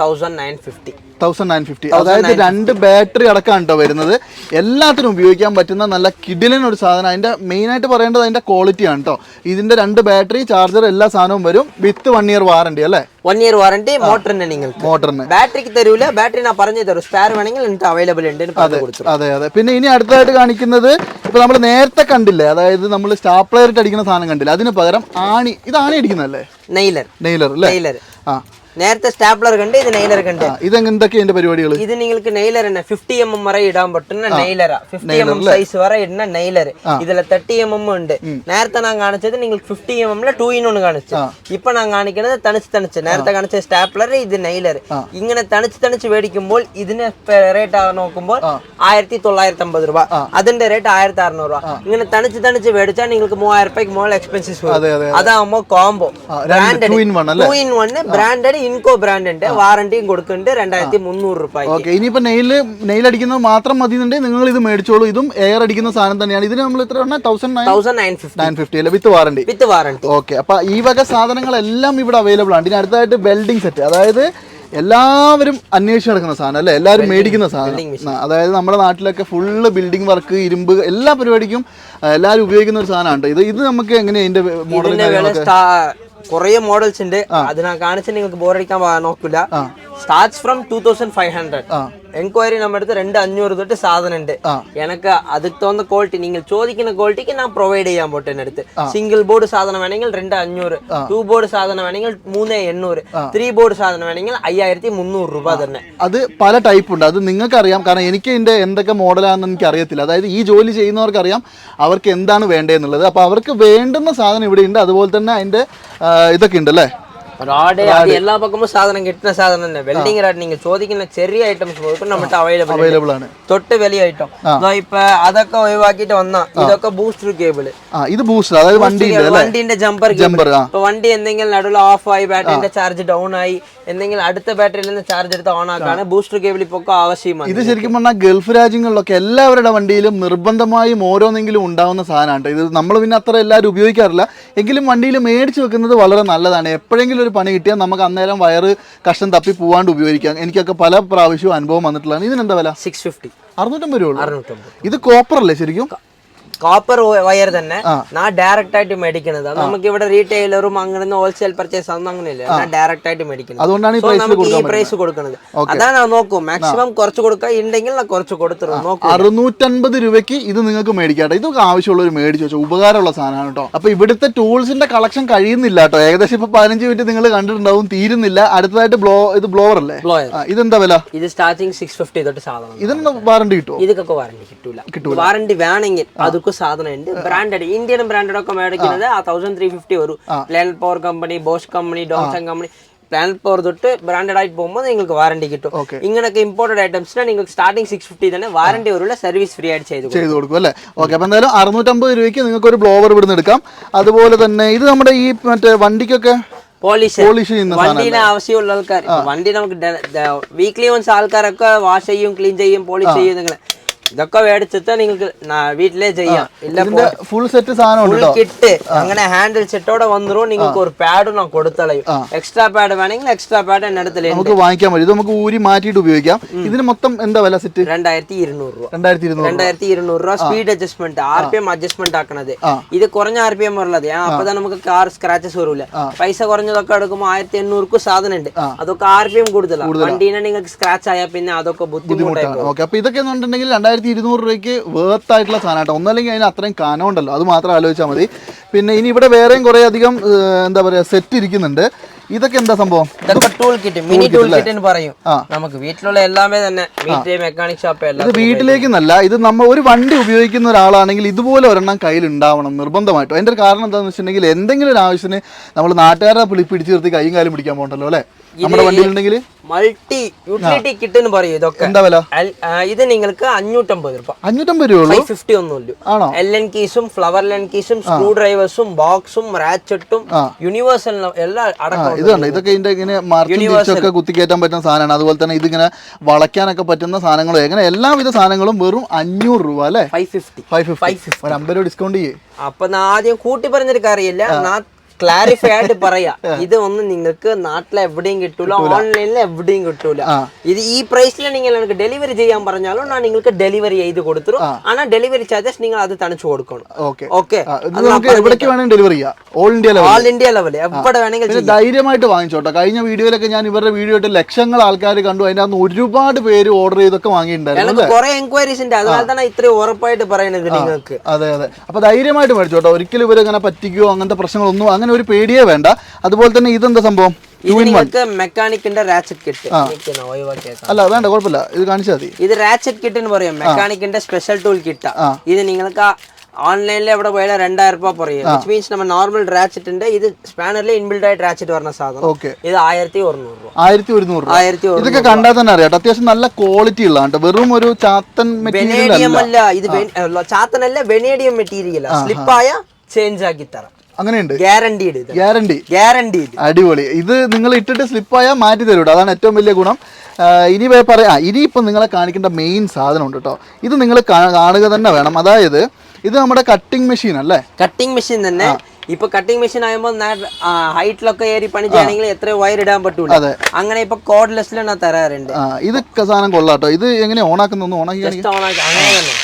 1950 അതായത് 2 ബാറ്ററി അടക്കമാണ് കേട്ടോ വരുന്നത് എല്ലാത്തിനും ഉപയോഗിക്കാൻ പറ്റുന്ന നല്ല കിടിലൻ ഒരു സാധനം അതിന്റെ മെയിൻ ആയിട്ട് പറയേണ്ടത് അതിന്റെ ക്വാളിറ്റി ആണ് കേട്ടോ ഇതിന്റെ 2 ബാറ്ററി ചാർജർ എല്ലാ സാധനവും വരും വിത്ത് 1 ഇയർ വാറണ്ടി അല്ലേ 1 ഇയർ വാറണ്ടി മോട്ടറിന് ബാറ്ററിക്ക് തരൂല ബാറ്ററി ഞാൻ പറഞ്ഞു തരും സ്പെയർ വേണമെങ്കിൽ എനിക്ക് അവൈലബിൾ ഉണ്ട് അതെ അതെ പിന്നെ ഇനി അടുത്തായിട്ട് കാണിക്കുന്നത് ഇപ്പൊ നമ്മൾ നേരത്തെ കണ്ടില്ലേ അതായത് നമ്മൾ സ്റ്റാപ്ലർ ഇട്ട് അടിക്കുന്ന സാധനം കണ്ടില്ലേ അതിന് പകരം ആണി ഇത് ആണി അടിക്കുന്നതല്ലേ നെയിലർ അല്ലേ നേരത്തെ സ്റ്റാപ്ലർ കണ്ട് ഇത് നെയിലർ കണ്ട് ഇത് എന്തൊക്കെ ഇതിന്റെ പരിപാടികൾ ഇത് നിങ്ങൾക്ക് നെയിലർ തന്നെ 50 mm വരെ ഇടാൻ പറ്റുന്ന നെയിലറാ 50 mm സൈസ് വരെ ഇടുന്ന നെയിലർ ഇതിൽ 30 mm ഉണ്ട് നേരത്തെ ഞാൻ കാണിച്ചത് നിങ്ങൾക്ക് 50 mm 2 in 1 കാണിച്ചു ഇപ്പൊ ഞാൻ കാണിക്കുന്നത് തണിച്ച് നേരത്തെ കാണിച്ച സ്റ്റാപ്ലർ ഇത് നെയിലർ ഇങ്ങനെ തണിച്ച് മേടിക്കുമ്പോൾ ഇതിന് റേറ്റ് നോക്കുമ്പോൾ 1950 രൂപ അതിന്റെ റേറ്റ് 1600 രൂപ ഇങ്ങനെ തണിച്ച് മേടിച്ചാൽ നിങ്ങൾക്ക് 3000 രൂപയ്ക്ക് മുകളിൽ എക്സ്പെൻസീവ് അതാകുമ്പോ കോംബോ ബ്രാൻഡഡ് 2 in 1 ബ്രാൻഡഡ് ഇൻകോ ബ്രാൻഡിന്റെ വാറണ്ടിയും കൊടുക്കുന്നുണ്ട് 2300 രൂപ ഇനിയിപ്പോ നെയിൽ അടിക്കുന്നത് മാത്രം മതി നിങ്ങൾ ഇത് മേടിച്ചോളൂ ഇതും എയർ അടിക്കുന്ന സാധനം തന്നെയാണ് ഇതിന് നമ്മൾ എത്ര 1950 അല്ലേ വിത്ത് വാറണ്ടി ഓക്കെ അപ്പൊ ഈ വക സാധനങ്ങളെല്ലാം ഇവിടെ അവൈലബിൾ ആണ് ഇനി അടുത്തായിട്ട് വെൽഡിംഗ് സെറ്റ് അതായത് എല്ലാവരും അന്വേഷിച്ച് നടക്കുന്ന സാധനം അല്ലേ എല്ലാവരും മേടിക്കുന്ന സാധനം അതായത് നമ്മുടെ നാട്ടിലൊക്കെ ഫുള്ള് ബിൽഡിംഗ് വർക്ക് ഇരുമ്പ് എല്ലാ പരിപാടിക്കും എല്ലാവരും ഉപയോഗിക്കുന്ന ഒരു സാധനമാണ് ഇത് നമുക്ക് എങ്ങനെയാ ഇതിന്റെ മോഡൽ കുറെ മോഡൽസ് ഉണ്ട് അത് ഞാൻ കാണിച്ചാൽ നിങ്ങൾക്ക് ബോറടിക്കാൻ നോക്കില്ല സ്റ്റാർട്ട്സ് ഫ്രം 2500 എൻക്വയറി നമ്മുടെ അടുത്ത് 2500 തൊട്ട് സാധനം ഉണ്ട് എനിക്ക് அதுக்கு தகுந்த ക്വാളിറ്റി നിങ്ങൾ ചോദിക്കുന്ന ക്വാളിറ്റിക്ക് ഞാൻ പ്രൊവൈഡ് ചെയ്യാൻ പോട്ടെ എന്റെ അടുത്ത് സിംഗിൾ ബോർഡ് സാധനം വേണമെങ്കിൽ 2500 2 ബോർഡ് സാധനം വേണമെങ്കിൽ 3800 3 ബോർഡ് സാധനം വേണമെങ്കിൽ 5300 രൂപ തന്നെ അത് പല ടൈപ്പ് ഉണ്ട് അത് നിങ്ങൾക്ക് അറിയാം കാരണം എനിക്ക് ഇതിന്റെ എന്തൊക്കെ മോഡലാണെന്ന് എനിക്ക് അറിയത്തില്ല അതായത് ഈ ജോലി ചെയ്യുന്നവർക്ക് അറിയാം അവർക്ക് എന്താണ് വേണ്ടതെന്നുള്ളത് അപ്പൊ അവർക്ക് വേണ്ടുന്ന സാധനം ഇവിടെ ഉണ്ട് അതുപോലെ തന്നെ അതിന്റെ ഇതൊക്കെ ഉണ്ട് അല്ലേ റോഡ് അത് എല്ലാ പക്കമും സാധനം കിട്ടുന്ന സാധനം തന്നെ. വെൽഡിംഗ് റാഡ് നിങ്ങൾ ചോദിക്കുന്ന ചെറിയ ഐറ്റംസ് പോലും നമ്മുടെ അവൈലബിൾ ആണ്. തൊട്ട് വലിയ ഐറ്റം ഇപ്പൊ അതൊക്കെ ഒഴിവാക്കിട്ട് വന്ന ഇതൊക്കെ ബൂസ്റ്റർ കേബിൾ. ഇത് ബൂസ്റ്റർ, അതായത് വണ്ടിന്റെ ജമ്പർ. ഇപ്പൊ വണ്ടി എന്തെങ്കിലും നടുവിൽ ഓഫ് ആയി ബാറ്ററിന്റെ ചാർജ് ഡൗൺ ആയി എന്തെങ്കിലും അടുത്ത ബാറ്ററിയിൽ നിന്ന് ചാർജ് എടുത്ത് ഓൺ ആക്കാണ് ബൂസ്റ്റർ കേബിൾ ഇപ്പൊ ആവശ്യമാണ്. ഇത് ശരിക്കും പറഞ്ഞാൽ ഗൾഫ് രാജ്യങ്ങളിലൊക്കെ എല്ലാവരുടെ വണ്ടിയിലും നിർബന്ധമായും ഓരോന്നെങ്കിലും ഉണ്ടാവുന്ന സാധനമാണ്. ഇത് നമ്മൾ പിന്നെ അത്ര എല്ലാവരും ഉപയോഗിക്കാറില്ല, എങ്കിലും വണ്ടിയിൽ മേടിച്ച് വെക്കുന്നത് വളരെ നല്ലതാണ്. എപ്പോഴെങ്കിലും ഒരു പണി കിട്ടിയാൽ നമുക്ക് അന്നേരം വയറ് കഷ്ടം തപ്പി പോവാണ്ട് ഉപയോഗിക്കാം. എനിക്കൊക്കെ പല പ്രാവശ്യവും അനുഭവം വന്നിട്ടുള്ളതാണ്. ഇതിനെന്താ വില? 650. 650 രൂപ. ഇത് കോപ്പർ അല്ലേ ശരിക്കും? കോപ്പർ വയർ തന്നെ. ഞാൻ ഡയറക്റ്റ് ആയിട്ട് മേടിക്കുന്നത്. നമുക്ക് ഇവിടെ റീറ്റെയിലറും അങ്ങനെ ഹോൾസെയിൽ പർച്ചേസ് ഒന്നും അങ്ങനെയില്ല. ഞാൻ ഡയറക്റ്റ് ആയിട്ട് മേടിക്കുന്നത്. അതുകൊണ്ടാണ് ഈ പ്രൈസ് കൊടുക്കുന്നത്. അതാണ് ഞാൻ നോക്കും മാക്സിമം കുറച്ച് കൊടുക്കുക ഉണ്ടെങ്കിൽ ഞാൻ കുറച്ച് കൊടുത്തിരും. 650 രൂപയ്ക്ക് ഇത് നിങ്ങൾക്ക് മേടിക്കാട്ടെ. ഇതൊക്കെ ആവശ്യമുള്ള ഒരു മേടിച്ചു വെച്ചാൽ ഉപകാരമുള്ള സാധനമാണ് കേട്ടോ. അപ്പൊ ഇവിടുത്തെ ടൂൾസിന്റെ കളക്ഷൻ കഴിയുന്നില്ല കേട്ടോ. ഏകദേശം ഇപ്പൊ 15 മിനിറ്റ് നിങ്ങൾ കണ്ടിട്ടുണ്ടാവും, തീരുന്നില്ല. അടുത്തതായിട്ട് ഇത് ബ്ലോവർ അല്ലേ? ഇതെന്താ വില? ഇത് സ്റ്റാർട്ടിങ് 650 തൊട്ട് സാധനം. ഇതിന് വാറണ്ടി കിട്ടുമോ? ഇതൊക്കെ വാറണ്ടി കിട്ടൂല. വാറണ്ടി വേണമെങ്കിൽ അത് സാധനം ഉണ്ട്. ബ്രാൻഡഡ് ഇന്ത്യൻ ബ്രാൻഡഡ് ഒക്കെ മേടിക്കുന്നത് 1350 വരും. Planet power company, Bosch company, Domson company, planet power തൊട്ട് ബ്രാൻഡഡ് ആയിട്ട് പോകുമ്പോൾ നിങ്ങൾക്ക് വാറണ്ടി കിട്ടും. ഇങ്ങനെയൊക്കെ ഇമ്പോർട്ടഡ് ഐറ്റംസിന് നിങ്ങൾക്ക് സ്റ്റാർട്ടിംഗ് 650 തന്നെ വാറണ്ടി വരില്ല, സർവീസ് ഫ്രീ ആയിട്ട് ചെയ്തു കൊടുക്കും അല്ലേ? ഓക്കെ. അപ്പൊ എന്തായാലും 650 രൂപയ്ക്ക് നിങ്ങൾക്ക് ഒരു ബ്ലോവർ ഇവിടുന്ന് എടുക്കാം. അതുപോലെ തന്നെ ഇത് നമ്മുടെ ഈ മറ്റേ വണ്ടിക്കൊക്കെ പോളിഷ് ചെയ്യുന്ന വണ്ടിയിലെ ആവശ്യമുള്ള ആൾക്കാർ, വണ്ടി നമുക്ക് വീക്ക്ലി വൺസ് ആൾക്കാരൊക്കെ വാഷ് ചെയ്യും, ക്ലീൻ ചെയ്യും, പോളിഷ് ചെയ്യും. നിങ്ങൾ ഇതൊക്കെ മേടിച്ചിട്ട് നിങ്ങൾക്ക് വീട്ടിലേ ചെയ്യാം. ഫുൾ സെറ്റ് സാധനം കിട്ട് അങ്ങനെ ഹാൻഡിൽ സെറ്റോടെ വന്നിരും. നിങ്ങൾക്ക് ഒരു പാഡ് ഞാൻ കൊടുത്തളയും. എക്സ്ട്രാ പാഡ് വേണമെങ്കിൽ എക്സ്ട്രാ പാഡ് എന്നെ അടുത്ത് നമുക്ക് വാങ്ങിക്കാൻ പറ്റും. ഇത് നമുക്ക് ഊരി മാറ്റിയിട്ട് ഉപയോഗിക്കാം. ഇതിന് മൊത്തം എന്താ വില സെറ്റ്? 2200 രൂപ. 2200 രൂപ. സ്പീഡ് അഡ്ജസ്റ്റ്മെന്റ്, RPM അഡ്ജസ്റ്റ്മെന്റ് ആക്കണത്. ഇത് കുറഞ്ഞ RPM ഉള്ളത്. അപ്പൊ നമുക്ക് കാർ സ്ക്രാച്ചസ് വരൂല. പൈസ കുറഞ്ഞതൊക്കെ എടുക്കുമ്പോൾ 1800 സാധനം ഉണ്ട്. അതൊക്കെ RPM കൂടുതലാണ്. വണ്ടീനെ നിങ്ങൾക്ക് സ്ക്രാച്ച് ആയാൽ പിന്നെ അതൊക്കെ ബുദ്ധിമുട്ടായിരിക്കും. അപ്പൊ ഇതൊക്കെ എന്നുണ്ടെങ്കിൽ 2200 രൂപയ്ക്ക് വേർത്തായിട്ടുള്ള സാധനമാട്ടോ. ഒന്നല്ലെങ്കിൽ അതിന് അത്രയും കനം ഉണ്ടല്ലോ, അത് മാത്രം ആലോചിച്ചാൽ മതി. പിന്നെ ഇനി ഇവിടെ വേറെയും കുറെ അധികം എന്താ പറയാ സെറ്റ് ഇരിക്കുന്നുണ്ട്. ഇതൊക്കെ എന്താ സംഭവം? ഇതൊക്കെ tool kit, mini tool kit എന്ന് പറയും. നമുക്ക് വീട്ടിലുള്ള എല്ലാമേ തന്നെ മെക്കാനിക് ഷോപ്പ്. ഇത് വീട്ടിലേക്കെന്നല്ല, ഇത് നമ്മൾ ഒരു വണ്ടി ഉപയോഗിക്കുന്ന ഒരാളാണെങ്കിൽ ഇതുപോലെ ഒരെണ്ണം കയ്യിൽ ഉണ്ടാവണം നിർബന്ധമായിട്ടും. അതിന്റെ ഒരു കാരണം എന്താണെന്ന് വെച്ചിട്ടുണ്ടെങ്കിൽ എന്തെങ്കിലും ഒരു ആവശ്യത്തിന് നമ്മൾ നാട്ടുകാരെ പിടിച്ചു നിർത്തി കൈയും കാലും പിടിക്കാൻ പോകണ്ടല്ലോ അല്ലേ? നമ്മുടെ വണ്ടിയിലുണ്ടെങ്കിൽ മൾട്ടി യൂട്ടിലിറ്റി കിറ്റ് എന്ന് പറയും. ഇതൊക്കെ എന്താ വില? ഇത് നിങ്ങൾക്ക് 550 രൂപ. 550 രൂപ? 550 ഒന്നുമില്ല. LN കീസും ഫ്ലവർ ലെൻ കീസും സ്ക്രൂ ഡ്രൈവേഴ്സും ബോക്സും റാച്ചറ്റും യൂണിവേഴ്സൽ എല്ലാം അടക്കം. ഇതുണ്ട്. ഇതൊക്കെ ഇതിന്റെ ഇങ്ങനെ മാർക്കിംഗ് കുത്തിക്കയറ്റാൻ പറ്റുന്ന സാധനമാണ്. അതുപോലെ തന്നെ ഇതിങ്ങനെ വളയ്ക്കാനൊക്കെ പറ്റുന്ന സാധനങ്ങളും എങ്ങനെ എല്ലാവിധ സാധനങ്ങളും വെറും 500 രൂപ അല്ലേ? 550. ഒരു 50 രൂപ ഡിസ്കൗണ്ട് ചെയ്യേ. അപ്പൊ ആദ്യം കൂട്ടി പറഞ്ഞിട്ട് കാര്യമില്ല, ക്ലാരിഫൈ ആയിട്ട് പറയാ. ഇത് ഒന്നും നിങ്ങൾക്ക് നാട്ടിലെ എവിടെയും കിട്ടൂല, ഓൺലൈനിൽ എവിടെയും കിട്ടൂല. ഇത് ഈ പ്രൈസിൽ നിങ്ങൾ എനിക്ക് ഡെലിവറി ചെയ്യാൻ പറഞ്ഞാലും ഞാൻ നിങ്ങൾക്ക് ഡെലിവറി ചെയ്ത് കൊടുത്തു. ആണോ ഡെലിവറി ചാർജസ് നിങ്ങൾ അത് തണിച്ചു കൊടുക്കണം. ഓക്കെ. ഓൾ ഇന്ത്യ ലെവൽ എവിടെ വേണമെങ്കിൽ ധൈര്യമായിട്ട് വാങ്ങിച്ചോട്ടെ. കഴിഞ്ഞ വീഡിയോയിലൊക്കെ ഞാൻ ഇവരുടെ വീഡിയോ ഇട്ട് ലക്ഷങ്ങൾ ആൾക്കാർ കണ്ടു. അതിന്റെ അന്ന് ഒരുപാട് പേര് ഓർഡർ ചെയ്തൊക്കെ വാങ്ങിയിട്ടുണ്ടായിരുന്നു. കുറെ എൻക്വയറീസ് ഉണ്ട്. അതുപോലെ തന്നെ ഇത്രയും ഉറപ്പായിട്ട് പറയുന്നത് നിങ്ങൾക്ക്. അതെ. അപ്പൊ ധൈര്യമായിട്ട് മേടിച്ചോട്ടോ. ഒരിക്കലും ഇവരങ്ങനെ പറ്റിക്കുകയോ അങ്ങനത്തെ പ്രശ്നങ്ങളൊന്നും അങ്ങനെ ഒരു പേടിയേ വേണ്ട. അതുപോലെ തന്നെ ഇതെന്താ സംഭവം? മെക്കാനിക്കിന്റെ റാച്ചറ്റ് കിറ്റ്. അല്ല വേണ്ട, കുഴപ്പമില്ല, ഇത് കാണിച്ചാൽ മതി. ഇത് റാച്ചറ്റ് കിറ്റ് എന്ന് പറയും. മെക്കാനിക്കിന്റെ സ്പെഷ്യൽ ടൂൾ കിറ്റ്. ഇത് നിങ്ങൾക്ക് ഓൺലൈനിൽ എവിടെ പോയാലും 2000 രൂപ പറയും. മീൻസ് നമ്മൾ നോർമൽ റാച്ചറ്റ് ഉണ്ട്. ഇത് സ്പാനറിൽ ഇൻബിൽഡ് ആയിട്ട് റാച്ചറ്റ് പറഞ്ഞ സാധനം. ഇത് 1100 രൂപ. 1100. ഇതൊക്കെ കണ്ടാൽ തന്നെ അറിയാം അത്യാവശ്യം നല്ല ക്വാളിറ്റി ഉള്ളതാണ്. വെറും ഒരു ചാത്തൻ വെനേഡിയം അല്ല. ഇത് ചാത്തനല്ല, വെനേഡിയം മെറ്റീരിയൽ. സ്ലിപ്പായ ചേഞ്ച് ആക്കി തരാം. അങ്ങനെയുണ്ട്. ഗ്യാരണ്ടി. അടിപൊളി. ഇത് നിങ്ങൾ ഇട്ടിട്ട് സ്ലിപ്പായാൽ മാറ്റി തരൂട്ടോ. അതാണ് ഏറ്റവും വലിയ ഗുണം. ഇനി ഇനിയിപ്പോൾ നിങ്ങളെ കാണിക്കേണ്ട മെയിൻ സാധനം ഉണ്ട് കേട്ടോ. ഇത് നിങ്ങൾ കാണുക തന്നെ വേണം. അതായത് ഇത് നമ്മുടെ കട്ടിംഗ് മെഷീൻ അല്ലേ? കട്ടിംഗ് മെഷീൻ തന്നെ. ഇപ്പൊ കട്ടിംഗ് മെഷീൻ ആകുമ്പോൾ ഹൈറ്റിലൊക്കെ ഏറി പണി ചെയ്യണമെങ്കിൽ എത്ര വയർ ഇടാൻ പറ്റൂല. അങ്ങനെ ഇപ്പൊ കോഡ്ലെസ്സിൽ ഞാൻ തരാറുണ്ട്. ഇത് സാധനം കൊള്ളാട്ടോ. ഇത് എങ്ങനെ ഓണാക്കുന്ന ഓണാക്കി അങ്ങനെ തന്നെ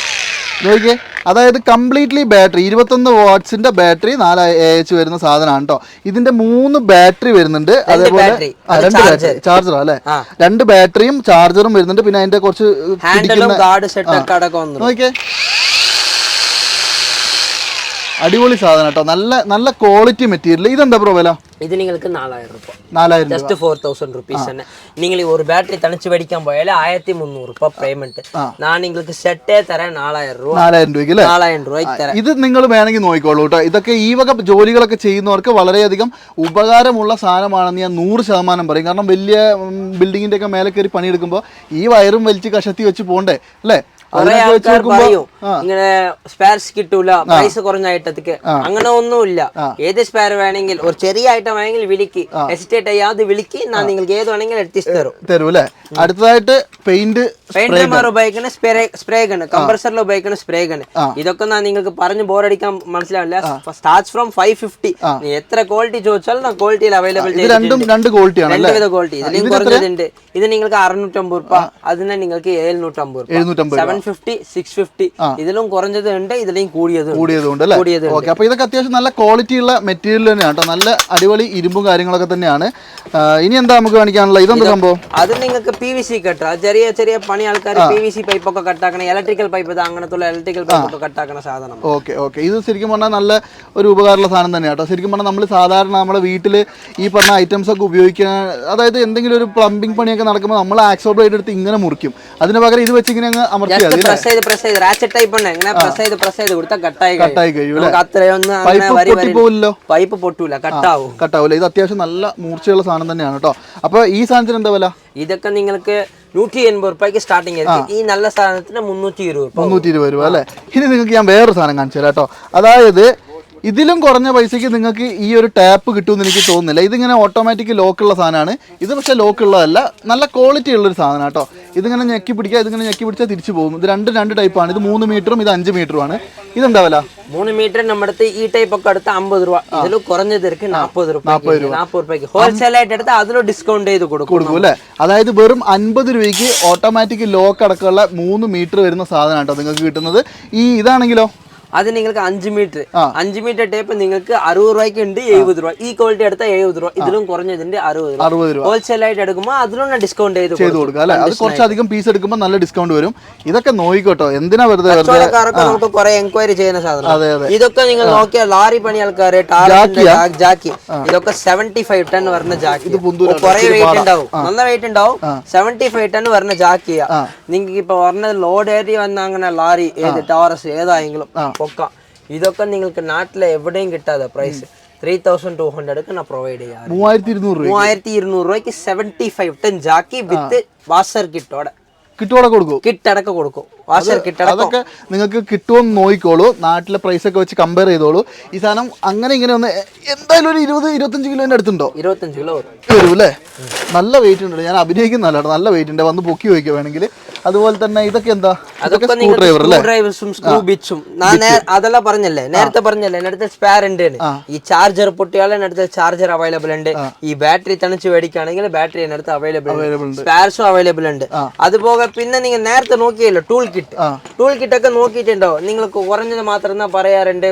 നോക്കിയേ. അതായത് കംപ്ലീറ്റ്ലി ബാറ്ററി 21 വാട്ട്സിന്റെ ബാറ്ററി 4 AH വരുന്ന സാധനമാണ് കേട്ടോ. ഇതിന്റെ 3 ബാറ്ററി വരുന്നുണ്ട്. അതേപോലെ 2 ബാറ്ററി ചാർജർ അല്ലേ? 2 ബാറ്ററിയും ചാർജറും വരുന്നുണ്ട്. പിന്നെ അതിന്റെ കുറച്ച് നോക്കിയേ. അടിപൊളി സാധനം കേട്ടോ, നല്ല നല്ല ക്വാളിറ്റി മെറ്റീരിയൽ. ഇതെന്താ ബ്രോ വില? இது നിങ്ങൾക്ക് 4000 രൂപ. 4000 ജസ്റ്റ് 4000 റുപ്പീസ് തന്നെ. നിങ്ങൾ ഒരു ബാറ്ററി തണിച്ച് മേടിക്കാൻ പോയാൽ 1300 രൂപ പേയ്മെന്റ്. ഞാൻ നിങ്ങൾക്ക് സെറ്റേ തരാൻ 4000 രൂപ. 4000 രൂപയ്ക്ക് അല്ലേ? 4000 രൂപയ്ക്ക് തരാം. ഇത് നിങ്ങൾ വേണമെങ്കിൽ നോക്കിക്കോളൂ കേട്ടോ. ഇതൊക്കെ ഈ വക ജോലികളൊക്കെ ചെയ്യുന്നവർക്ക് വളരെയധികം ഉപകാരമുള്ള സാധനമാണെന്ന് ഞാൻ 100% പറയും. കാരണം വലിയ ബിൽഡിങ്ങിന്റെ ഒക്കെ മേലെ കയറി പണിയെടുക്കുമ്പോൾ ഈ വയറും വലിച്ച് കഷത്തി വെച്ച് പോണ്ടേ അല്ലേ? കുറെ ആൾക്കാർ പറയും ഇങ്ങനെ സ്പെയർസ് കിട്ടൂല, പ്രൈസ് കുറഞ്ഞ ഐറ്റത്തിക്ക്. അങ്ങനെ ഒന്നുമില്ല. ഏത് സ്പെയർ വേണമെങ്കിൽ ഒരു ചെറിയ ഐറ്റം വേണമെങ്കിൽ വിളിക്ക്, ഹെസിറ്റേറ്റ് ചെയ്യാതെ വിളിക്ക്, ഞാൻ നിങ്ങൾക്ക് ഏത് വേണമെങ്കിലും എത്തിച്ചു തരും അല്ലേ? അടുത്തതായിട്ട് പെയിന്റർമാർ ഉപയോഗിക്കുന്ന സ്പ്രേ ഗൺ, കംപ്രസറിൽ ഉപയോഗിക്കുന്ന സ്പ്രേ ഗൺ. ഇതൊക്കെ ഞാൻ നിങ്ങൾക്ക് പറഞ്ഞ് ബോറടിക്കാൻ മനസ്സിലാവില്ല. Starts from 550. എത്ര ക്വാളിറ്റി ചോദിച്ചാലും ഞാൻ ക്വാളിറ്റിയിൽ അവൈലബിൾ ചെയ്തിട്ടുണ്ട്. രണ്ട് വിധ ക്വാളിറ്റി. ഇതിലും കുറഞ്ഞതുണ്ട്. ഇത് നിങ്ങൾക്ക് 650 രൂപ, അതിനെ നിങ്ങൾക്ക് 750 രൂപ. 750, 650. ഇതിലും കുറഞ്ഞത് ഉണ്ട്, ഇതിലും കൂടിയതുണ്ട്. അപ്പൊ ഇതൊക്കെ അത്യാവശ്യം നല്ല ക്വാളിറ്റി ഉള്ള മെറ്റീരിയൽ തന്നെയാണ് കേട്ടോ. നല്ല അടിപൊളി ഇരുമ്പും കാര്യങ്ങളൊക്കെ തന്നെയാണ്. ഇനി എന്താ നമുക്ക് കാണിക്കാനുള്ള? ഇതെന്താ സംഭവം? അത് നിങ്ങൾക്ക് PVC കട്ട, ചെറിയ ചെറിയ പണി ആൾക്കാർ PVC പൈപ്പ് ഒക്കെ കട്ടാക്കണ, ഇലക്ട്രിക്കൽ പൈപ്പ്, അങ്ങനത്തെ ഇലക്ട്രിക്കൽ പൈപ്പ് ഒക്കെ കട്ടാക്കണ സാധനം. ഓക്കെ ഇത് ശരിക്കും പറഞ്ഞാൽ നല്ല ഒരു ഉപകാരമുള്ള സാധനം തന്നെയാണ് കേട്ടോ. ശരിക്കും പറഞ്ഞാൽ നമ്മൾ സാധാരണ നമ്മുടെ വീട്ടിൽ ഈ പറഞ്ഞ ഐറ്റംസ് ഒക്കെ ഉപയോഗിക്കാൻ, അതായത് എന്തെങ്കിലും ഒരു പ്ലംബിംഗ് പണിയൊക്കെ നടക്കുമ്പോൾ നമ്മൾ ആക്സോ ബ്ലേഡ് എടുത്ത് ഇങ്ങനെ മുറിക്കും. അതിന് പകരം ഇത് വെച്ച് ഇങ്ങനെ അങ്ങ് അമർത്തിയാൽ പൈപ്പ് പൊട്ടൂല, കട്ടാവൂല. ഇത് അത്യാവശ്യം നല്ല മൂർച്ചയുള്ള സാധനം തന്നെയാണ് കേട്ടോ. അപ്പൊ ഈ സാധനത്തിന് എന്താ വില? ഇതൊക്കെ നിങ്ങൾക്ക് 180 രൂപയ്ക്ക് സ്റ്റാർട്ടിങ്. ഈ നല്ല സാധനത്തിന് 320 രൂപ അല്ലേ? ഇനി നിങ്ങൾക്ക് ഞാൻ വേറൊരു സാധനം കാണിച്ചു തരാം കേട്ടോ. അതായത് ഇതിലും കുറഞ്ഞ പൈസക്ക് നിങ്ങൾക്ക് ഈ ഒരു ടാപ്പ് കിട്ടുമെന്ന് എനിക്ക് തോന്നുന്നില്ല. ഇതിങ്ങനെ ഓട്ടോമാറ്റിക് ലോക്കുള്ള സാധനമാണ്. ഇത് പക്ഷേ ലോക്കുള്ളതല്ല, നല്ല ക്വാളിറ്റി ഉള്ളൊരു സാധനം കേട്ടോ. ഇതിങ്ങനെ ഞെക്കി പിടിക്കുക, ഇതിങ്ങനെ ഞെക്കി പിടിച്ചാൽ തിരിച്ചു പോകും. ഇത് രണ്ട് ടൈപ്പാണ്. ഇത് 3 മീറ്ററും ഇത് 5 മീറ്ററുമാണ്. ഇതെന്താ വില? 3 മീറ്റർ നമ്മുടെ അടുത്ത് ഈ ടൈപ്പ് ഒക്കെ എടുത്ത് 50 രൂപ. ഇതിൽ കുറഞ്ഞത് 40 രൂപയ്ക്ക് ഹോൾസെയിൽ ആയിട്ട് എടുത്ത് അതിലും ഡിസ്കൗണ്ട് ചെയ്ത് കൊടുക്കും അല്ലേ? അതായത് വെറും 50 രൂപയ്ക്ക് ഓട്ടോമാറ്റിക് ലോക്ക് അടക്കമുള്ള 3 മീറ്റർ വരുന്ന സാധനം കേട്ടോ നിങ്ങൾക്ക് കിട്ടുന്നത്. ഈ ഇതാണെങ്കിലോ അത് നിങ്ങൾക്ക് 5 മീറ്റർ ടേപ്പ് നിങ്ങൾക്ക് 60 രൂപയ്ക്ക് ഉണ്ട്, 70 രൂപ. ഈ ക്വാളിറ്റി എടുത്താൽ 70 രൂപ. ഇതിലും കുറഞ്ഞതിന്റെ 60 രൂപ. ഹോൾസെയിൽ ആയിട്ട് എടുക്കുമ്പോൾ അതിലും ഡിസ്കൗണ്ട് ചെയ്ത് കൊടുക്കുക അല്ലെ? അത് കുറച്ചധികം പീസ് എടുക്കുമ്പോൾ നല്ല ഡിസ്കൗണ്ട് വരും. ഇതൊക്കെ നോക്കിക്കോട്ടോ, എന്തിനാ വെറുതെ നമുക്ക് കുറെ എൻക്വയറി ചെയ്യുന്ന സാധനം. ഇതൊക്കെ നിങ്ങൾ നോക്കിയാൽ ലാറി പണി ആൾക്കാര് ജാക്കി, ഇതൊക്കെ 75 ടൺ വരുന്ന ജാക്കി. കുറെ വെയിറ്റ് ഉണ്ടാവും, നല്ല വെയിറ്റ് ഉണ്ടാവും. 75 ടൺ വരുന്ന ജാക്കിയാ. നിങ്ങൾക്ക് ഇപ്പൊ പറഞ്ഞ ലോഡ് ഏരിയ വന്ന അങ്ങനെ ലാറി ഏത് ടവറസ് ഏതായെങ്കിലും പൊക്ക. ഇതൊക്കെ നിങ്ങൾക്ക് നാട്ടിലെ എവിടെയും കിട്ടാതെ പ്രൈസ് 3200 ഞാൻ പ്രൊവൈഡ് ചെയ്യാം. 3200 രൂപയ്ക്ക് 75 ടൺ ജാക്കി വിത്ത് വാഷർ കിറ്റോടെ കിട്ടടക്കം കൊടുക്കും. അതൊക്കെ നിങ്ങൾക്ക് കിട്ടുമെന്ന് നോക്കിക്കോളൂ. നാട്ടിലെ പ്രൈസ് ഒക്കെ വെച്ച് കമ്പയർ ചെയ്തോളൂ. ഈ സാധനം അങ്ങനെ ഇങ്ങനെ ഒന്ന് എന്തായാലും ഒരു 20-25 കിലോന്റെ അടുത്തുണ്ടോ? 25 കിലോ വരും അല്ലേ? നല്ല വെയിറ്റ് ഉണ്ട്. ഞാൻ അഭിനയിക്കുന്നല്ല, നല്ല വെയിറ്റ് ഉണ്ട്. വന്ന് പൊക്കി വയ്ക്കുക വേണമെങ്കിൽ. അതുപോലെ തന്നെ ഇതൊക്കെ എന്താ? സ്ക്രൂ ഡ്രൈവേഴ്സും സ്ക്രൂ ബിറ്റ്സും അതെല്ലാം പറഞ്ഞല്ലേ, നേരത്തെ പറഞ്ഞല്ലേ. എന്റെ അടുത്ത് സ്പെയർ ഉണ്ട്. ഈ ചാർജർ പൊട്ടിയാൽ എന്റെ അടുത്ത് ചാർജർ അവൈലബിൾ ഉണ്ട്. ഈ ബാറ്ററി തണിച്ച് മേടിക്കുകയാണെങ്കിൽ ബാറ്ററി എന്റെ അടുത്ത് അവൈലബിൾ ഉണ്ട്. സ്പെയർസും അവൈലബിൾ ഉണ്ട്. അതുപോലെ പിന്നെ നിങ്ങൾ നേരത്തെ നോക്കിയല്ലോ ടൂൾ കിറ്റ് ഒക്കെ നോക്കിയിട്ടുണ്ടോ? നിങ്ങൾക്ക് കുറഞ്ഞത് മാത്രം പറയാറുണ്ട്,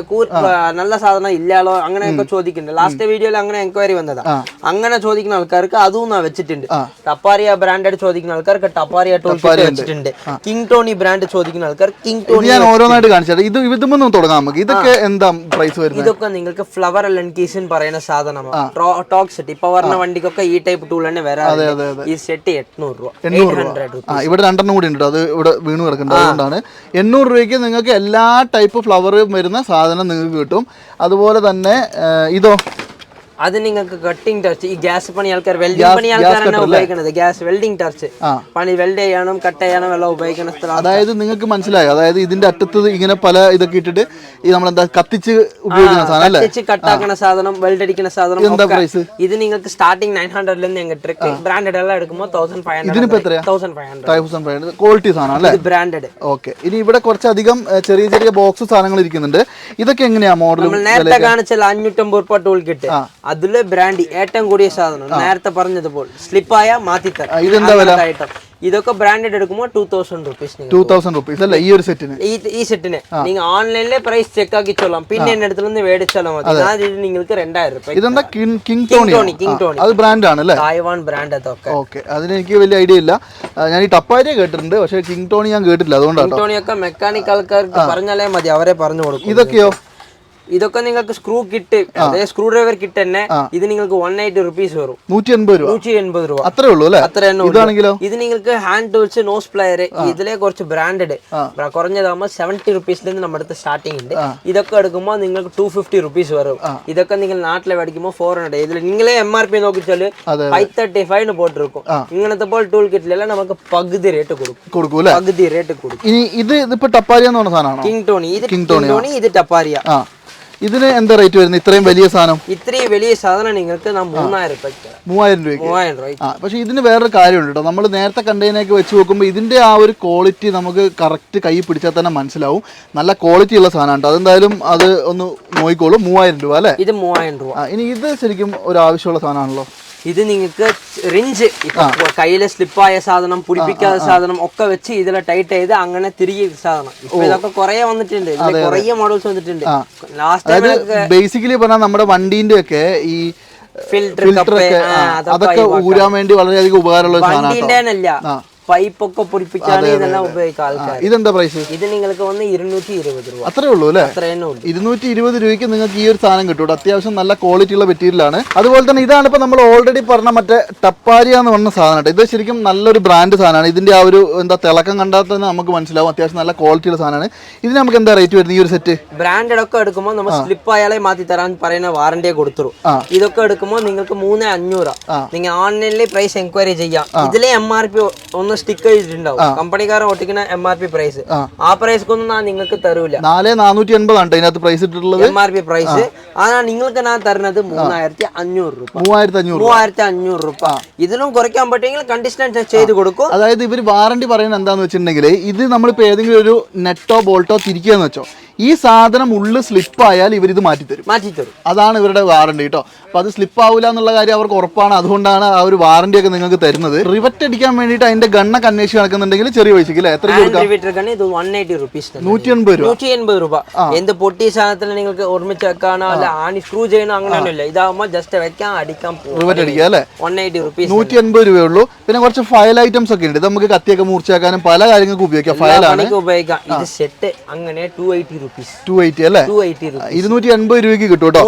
നല്ല സാധനം ഇല്ലാലോ അങ്ങനെയൊക്കെ ചോദിക്കുന്നുണ്ട്. ലാസ്റ്റ് വീഡിയോയിൽ അങ്ങനെ എൻക്വയറി വന്നതാ. അങ്ങനെ ചോദിക്കുന്ന ആൾക്കാർക്ക് അതും ഞാൻ വെച്ചിട്ടുണ്ട്. ടപ്പാരിയ ബ്രാൻഡഡ് ചോദിക്കുന്ന ആൾക്കാർക്ക് ടപ്പാരിയ ടൂൾ കിറ്റ് വെച്ചിട്ടുണ്ട്. കിങ് ടോണി ബ്രാൻഡ് ചോദിക്കുന്ന ആൾക്കാർ കിങ് ടോണി. ഞാൻ ഓരോന്നായിട്ട് കാണിച്ചത്. ഇത് ഇതൊന്നും തുടങ്ങാം നമുക്ക്. ഇതൊക്കെ എന്താ പ്രൈസ് വരുന്നത്? ഇതൊക്കെ നിങ്ങൾക്ക് ഫ്ലവർ എലൻകീസ് പറയുന്ന സാധനമാണ്. ടോക്ക് സെറ്റ് ഇപ്പൊ പറഞ്ഞ വണ്ടിക്കൊക്കെ ഈ ടൈപ്പ് ടൂൾ തന്നെ വരാതെ. ഈ സെറ്റ് 800 രൂപ. ഇവിടെ 2 കൂടി ഉണ്ട്. അത് ഇവിടെ വീണ് കിടക്കുന്നത്. അതുകൊണ്ടാണ് 800 രൂപയ്ക്ക് നിങ്ങൾക്ക് എല്ലാ ടൈപ്പ് ഫ്ലവറും വരുന്ന സാധനം നിങ്ങൾക്ക് കിട്ടും. അതുപോലെ തന്നെ ഇതോ, അത് നിങ്ങൾക്ക് കട്ടിംഗ് ടർച്ച്. ഈ ഗ്യാസ് പണി ആൾക്കാർ വെൽഡിംഗ് പണി ആൾക്കാരാണ് ഉപയോഗിക്കുന്നത്. ഗ്യാസ് വെൽഡിംഗ് ടർച്ച് പണി വെൽഡ് ചെയ്യാനും കട്ട് ചെയ്യാനും എല്ലാം ഉപയോഗിക്കുന്ന സ്ഥലം. അതായത് നിങ്ങൾക്ക് മനസ്സിലായോ? അതായത് ഇതിന്റെ അറ്റത്ത് ഇങ്ങനെ പല ഇതൊക്കെ ഇട്ടിട്ട് ഈ നമ്മളെന്താ കത്തിച്ച് ഉപയോഗിക്കുന്ന സാധനം, കത്തിച്ച് കട്ടാക്കുന്ന സാധനം, വെൽഡ് അടിക്കുന്ന സാധനം. എന്താ പ്രൈസ്? ഇത് നിങ്ങൾക്ക് സ്റ്റാർട്ടിംഗ് 900 ഞങ്ങൾക്ക് ബ്രാൻഡഡ് എല്ലാം എടുക്കുമ്പോൾ 1500. ഇതിനിപ്പോ എത്രയാ? 1500 ക്വാളിറ്റി സാധനം അല്ലേ? ബ്രാൻഡഡ്. ഓക്കെ. ഇനി ഇവിടെ കുറച്ചധികം ചെറിയ ചെറിയ ബോക്സ് സാധനങ്ങൾ ഇരിക്കുന്നുണ്ട്. ഇതൊക്കെ എങ്ങനെയാ മോഡൽ? നമ്മൾ നേരത്തെ കാണിച്ചാൽ 550 രൂപ ടൂൾ കിറ്റ്. അതില് ബ്രാൻഡ് ഏറ്റവും കൂടിയ സാധനം നേരത്തെ പറഞ്ഞതുപോലെ സ്ലിപ്പായ മാറ്റിത്തരാം. ഇതെന്താ വില? ഇതൊക്കെ ബ്രാൻഡഡ് എടുക്കുമ്പോൾ 2000 റുപ്പീസ്. 2000 റുപ്പീസ് അല്ലേ ഈ ഒരു സെറ്റിന്? ഈ സെറ്റിന് നിങ്ങൾ ഓൺലൈനിലെ പ്രൈസ് ചെക്ക് ആക്കിച്ചോളാം. പിന്നെ എന്റെ അടുത്ത് നിന്ന് മേടിച്ചാലും മതി. നിങ്ങൾക്ക് 2000 രൂപ. ഇതെന്താ? King Tony. അത് ബ്രാൻഡ് ആണ് അല്ലേ? Taiwan brand. അതൊക്കെ ഓക്കെ. അതിന് എനിക്ക് വലിയ ഐഡിയ ഇല്ല. ഞാൻ ഈ ടപ്പാരിയ കേട്ടിട്ടുണ്ട്, പക്ഷേ കിങ് ടോണി ഞാൻ കേട്ടില്ല. അതുകൊണ്ടാണ്. കിങ് ടോണി ഒക്കെ മെക്കാനിക് ആൾക്കാർക്ക് പറഞ്ഞാലേ മതി, അവരെ പറഞ്ഞു കൊടുക്കും. ഇതൊക്കെയോ? ഇതൊക്കെ നിങ്ങൾക്ക് സ്ക്രൂ കിറ്റ്, അതായത് സ്ക്രൂ ഡ്രൈവർ കിറ്റ് തന്നെ. ഇത് നിങ്ങൾക്ക് 180 റുപ്പീസ് വരും. 180 രൂപ അത്രേ ഉള്ളൂ അല്ലേ? അത്ര തന്നെ. ഇതാണെങ്കിലോ ഇത് നിങ്ങൾക്ക് ഹാൻഡ് ടൂൾസ്, നോസ് പ്ലെയർ, ഇതിലെ കുറച്ച് ബ്രാൻഡഡ് കുറഞ്ഞതാകുമ്പോൾ 70 റുപ്പീസിൽ നമ്മുടെ അടുത്ത് സ്റ്റാർട്ടിംഗ് ഉണ്ട്. ഇതൊക്കെ എടുക്കുമ്പോൾ നിങ്ങൾക്ക് 250 റുപ്പീസ് വരും. ഇതൊക്കെ നിങ്ങൾ നാട്ടിലെ മേടിക്കുമ്പോൾ 400. ഇതിൽ നിങ്ങളെ MRP നോക്കിച്ചാല് 535 പോട്ടിരിക്കും. ഇങ്ങനത്തെ പോലെ ടൂൾ കിറ്റിലെല്ലാം നമുക്ക് പകുതി റേറ്റ് കൊടുക്കും. പകുതി റേറ്റ് കൊടുക്കും. ഇനി ഇത് ഇപ്പൊ ടപ്പാരിയ എന്ന് പറഞ്ഞ സാധനമാണ്. കിങ് ടോണി, ഇത് ടപ്പാരിയ. ഇതിന് എന്താ റേറ്റ് വരുന്നത്? ഇത്രയും വലിയ സാധനം, ഇത്രയും വലിയ സാധനം നിങ്ങൾക്ക് 3000 രൂപയ്ക്ക്. 3000 രൂപയ്ക്ക്. പക്ഷെ ഇതിന് വേറൊരു കാര്യമുണ്ട് കേട്ടോ. നമ്മൾ നേരത്തെ കണ്ടതിനൊക്കെ വെച്ച് നോക്കുമ്പോൾ ഇതിന്റെ ആ ഒരു ക്വാളിറ്റി നമുക്ക് കറക്റ്റ് കൈ പിടിച്ചാൽ തന്നെ മനസ്സിലാവും. നല്ല ക്വാളിറ്റി ഉള്ള സാധനമാണ്. അതെന്തായാലും അത് ഒന്ന് നോക്കിക്കോളൂ. 3000 രൂപ അല്ലേ? ഇത് 3000 രൂപ. ഇനി ഇത് ശരിക്കും ഒരു ആവശ്യമുള്ള സാധനമാണല്ലോ. ഇത് നിങ്ങൾക്ക് റിഞ്ച്, കയ്യില് സ്ലിപ്പായ സാധനം, പിടിപ്പിക്കാത്ത സാധനം ഒക്കെ വെച്ച് ഇതിലെ ടൈറ്റ് ചെയ്ത് അങ്ങനെ തിരികെ സാധനം. ഇപ്പൊ ഇതൊക്കെ കുറെ വന്നിട്ടുണ്ട്, കുറെ മോഡൽസ് വന്നിട്ടുണ്ട്. ലാസ്റ്റ് ബേസിക്കലി പറഞ്ഞാൽ നമ്മുടെ വണ്ടീന്റെ ഒക്കെ ഈ ഫിൽറ്റർ അതൊക്കെ ഊരാൻ വേണ്ടി വളരെയധികം ഉപകാരമുള്ള സാധനം. പൈപ്പ് ഒക്കെ പൊടിപ്പിച്ചാണ് ഇതെല്ലാം ഉപയോഗിക്കുക ആൾക്കാർ. ഇതെന്താ പ്രൈസ്? ഇത് നിങ്ങൾക്ക് വന്ന് 220 രൂപ. അത്രേ ഉള്ളൂ അല്ലേ? 220 രൂപയ്ക്ക് നിങ്ങൾക്ക് ഈ ഒരു സാധനം കിട്ടും. അത്യാവശ്യം നല്ല ക്വാളിറ്റി ഉള്ള മെറ്റീരിയലാണ്. അതുപോലെ തന്നെ ഇതാണ് ഇപ്പൊ നമ്മൾ ഓൾറെഡി പറഞ്ഞ മറ്റേ ടപ്പാരിയ എന്ന് പറഞ്ഞ സാധനം. ഇത് ശരിക്കും നല്ലൊരു ബ്രാൻഡ് സാധനമാണ്. ഇതിന്റെ ആ ഒരു എന്താ തിളക്കം കണ്ടാൽ തന്നെ നമുക്ക് മനസ്സിലാവും അത്യാവശ്യം നല്ല ക്വാളിറ്റി ഉള്ള സാധനമാണ്. ഇതിന് നമുക്ക് എന്താ റേറ്റ് വരുന്നത് ഈ ഒരു സെറ്റ്? ബ്രാൻഡഡ് ഒക്കെ എടുക്കുമ്പോൾ നമ്മൾ സ്ലിപ്പ് ആയാലേ മാറ്റി തരാൻ പറയുന്ന വാറന്റിയെ കൊടുത്തു. ഇതൊക്കെ എടുക്കുമ്പോൾ നിങ്ങൾക്ക് 3500. നിങ്ങൾ ഓൺലൈനിൽ പ്രൈസ് എൻക്വയറി ചെയ്യാം. ഇതിലെ MRP ഒന്ന് സ്റ്റിക്കർ ചെയ്തിട്ടുണ്ടാവും. കമ്പനിക്കാരൻ ഒട്ടിക്കുന്ന MRP പ്രൈസ്. ആ പ്രൈസ് ഞാൻ നിങ്ങൾക്ക് തരൂല. 4480 ആണ് ഇതിനകത്ത് പ്രൈസ് ഇട്ടിട്ടുള്ളത്. MRP price. അതാണ് നിങ്ങൾക്ക് ഞാൻ തരുന്നത് 3500 രൂപ. 3500 രൂപ. ഇതിലും കുറയ്ക്കാൻ പറ്റുമെങ്കിൽ കണ്ടീഷൻ ചെയ്ത് കൊടുക്കും. അതായത് ഇവർ വാറണ്ടി പറയുന്നത് എന്താന്ന് വെച്ചിട്ടുണ്ടെങ്കിൽ ഇത് നമ്മളിപ്പോ ഏതെങ്കിലും ഒരു നെറ്റോ ബോൾട്ടോ തിരിക്കുകയെന്ന് വെച്ചോ, ഈ സാധനം ഉള്ളിൽ സ്ലിപ്പ് ആയാൽ ഇവരിത് മാറ്റിത്തരും. അതാണ് ഇവരുടെ വാറണ്ടി കേട്ടോ. അപ്പൊ അത് സ്ലിപ്പ് ആവില്ല എന്നുള്ള കാര്യം അവർക്ക് ഉറപ്പാണ്. അതുകൊണ്ടാണ് ആ ഒരു വാറണ്ടി ഒക്കെ നിങ്ങൾക്ക് തരുന്നത്. റിവറ്റ് അടിക്കാൻ വേണ്ടിയിട്ട് അതിന്റെ ഗണ്ണൊക്കെ അന്വേഷിച്ച് നടക്കുന്നുണ്ടെങ്കിൽ ചെറിയ പൈസക്ക് അല്ലേ? എത്ര 180 റുപ്പീസ്. 180 രൂപ. എന്ത് പൊട്ടിയ സാധനത്തിൽ നിങ്ങൾക്ക് ഓർമ്മിച്ച് വെക്കാനോ അല്ല ആണി സ്ക്രൂ ചെയ്യണോ അങ്ങനെയൊന്നുമില്ല. ഇതാവുമ്പോൾ ജസ്റ്റ് വെക്കാൻ അടിക്കാൻ റിവറ്റ് അടിക്കുക അല്ലേ? 180 റുപ്പീസ്. 180 രൂപയുള്ളൂ. പിന്നെ കുറച്ച് ഫയൽ ഐറ്റംസ് ഒക്കെ ഉണ്ട്. ഇത് നമുക്ക് കത്തിയൊക്കെ മുറിച്ചാക്കാനും പല കാര്യങ്ങൾക്ക് ഉപയോഗിക്കാം. ഫയലാണ് ഉപയോഗിക്കാം. ഇത് സെറ്റ് അങ്ങനെ 280 റുപ്പീസ്. 280 അല്ലേ? 280 രൂപയ്ക്ക് കിട്ടും കേട്ടോ.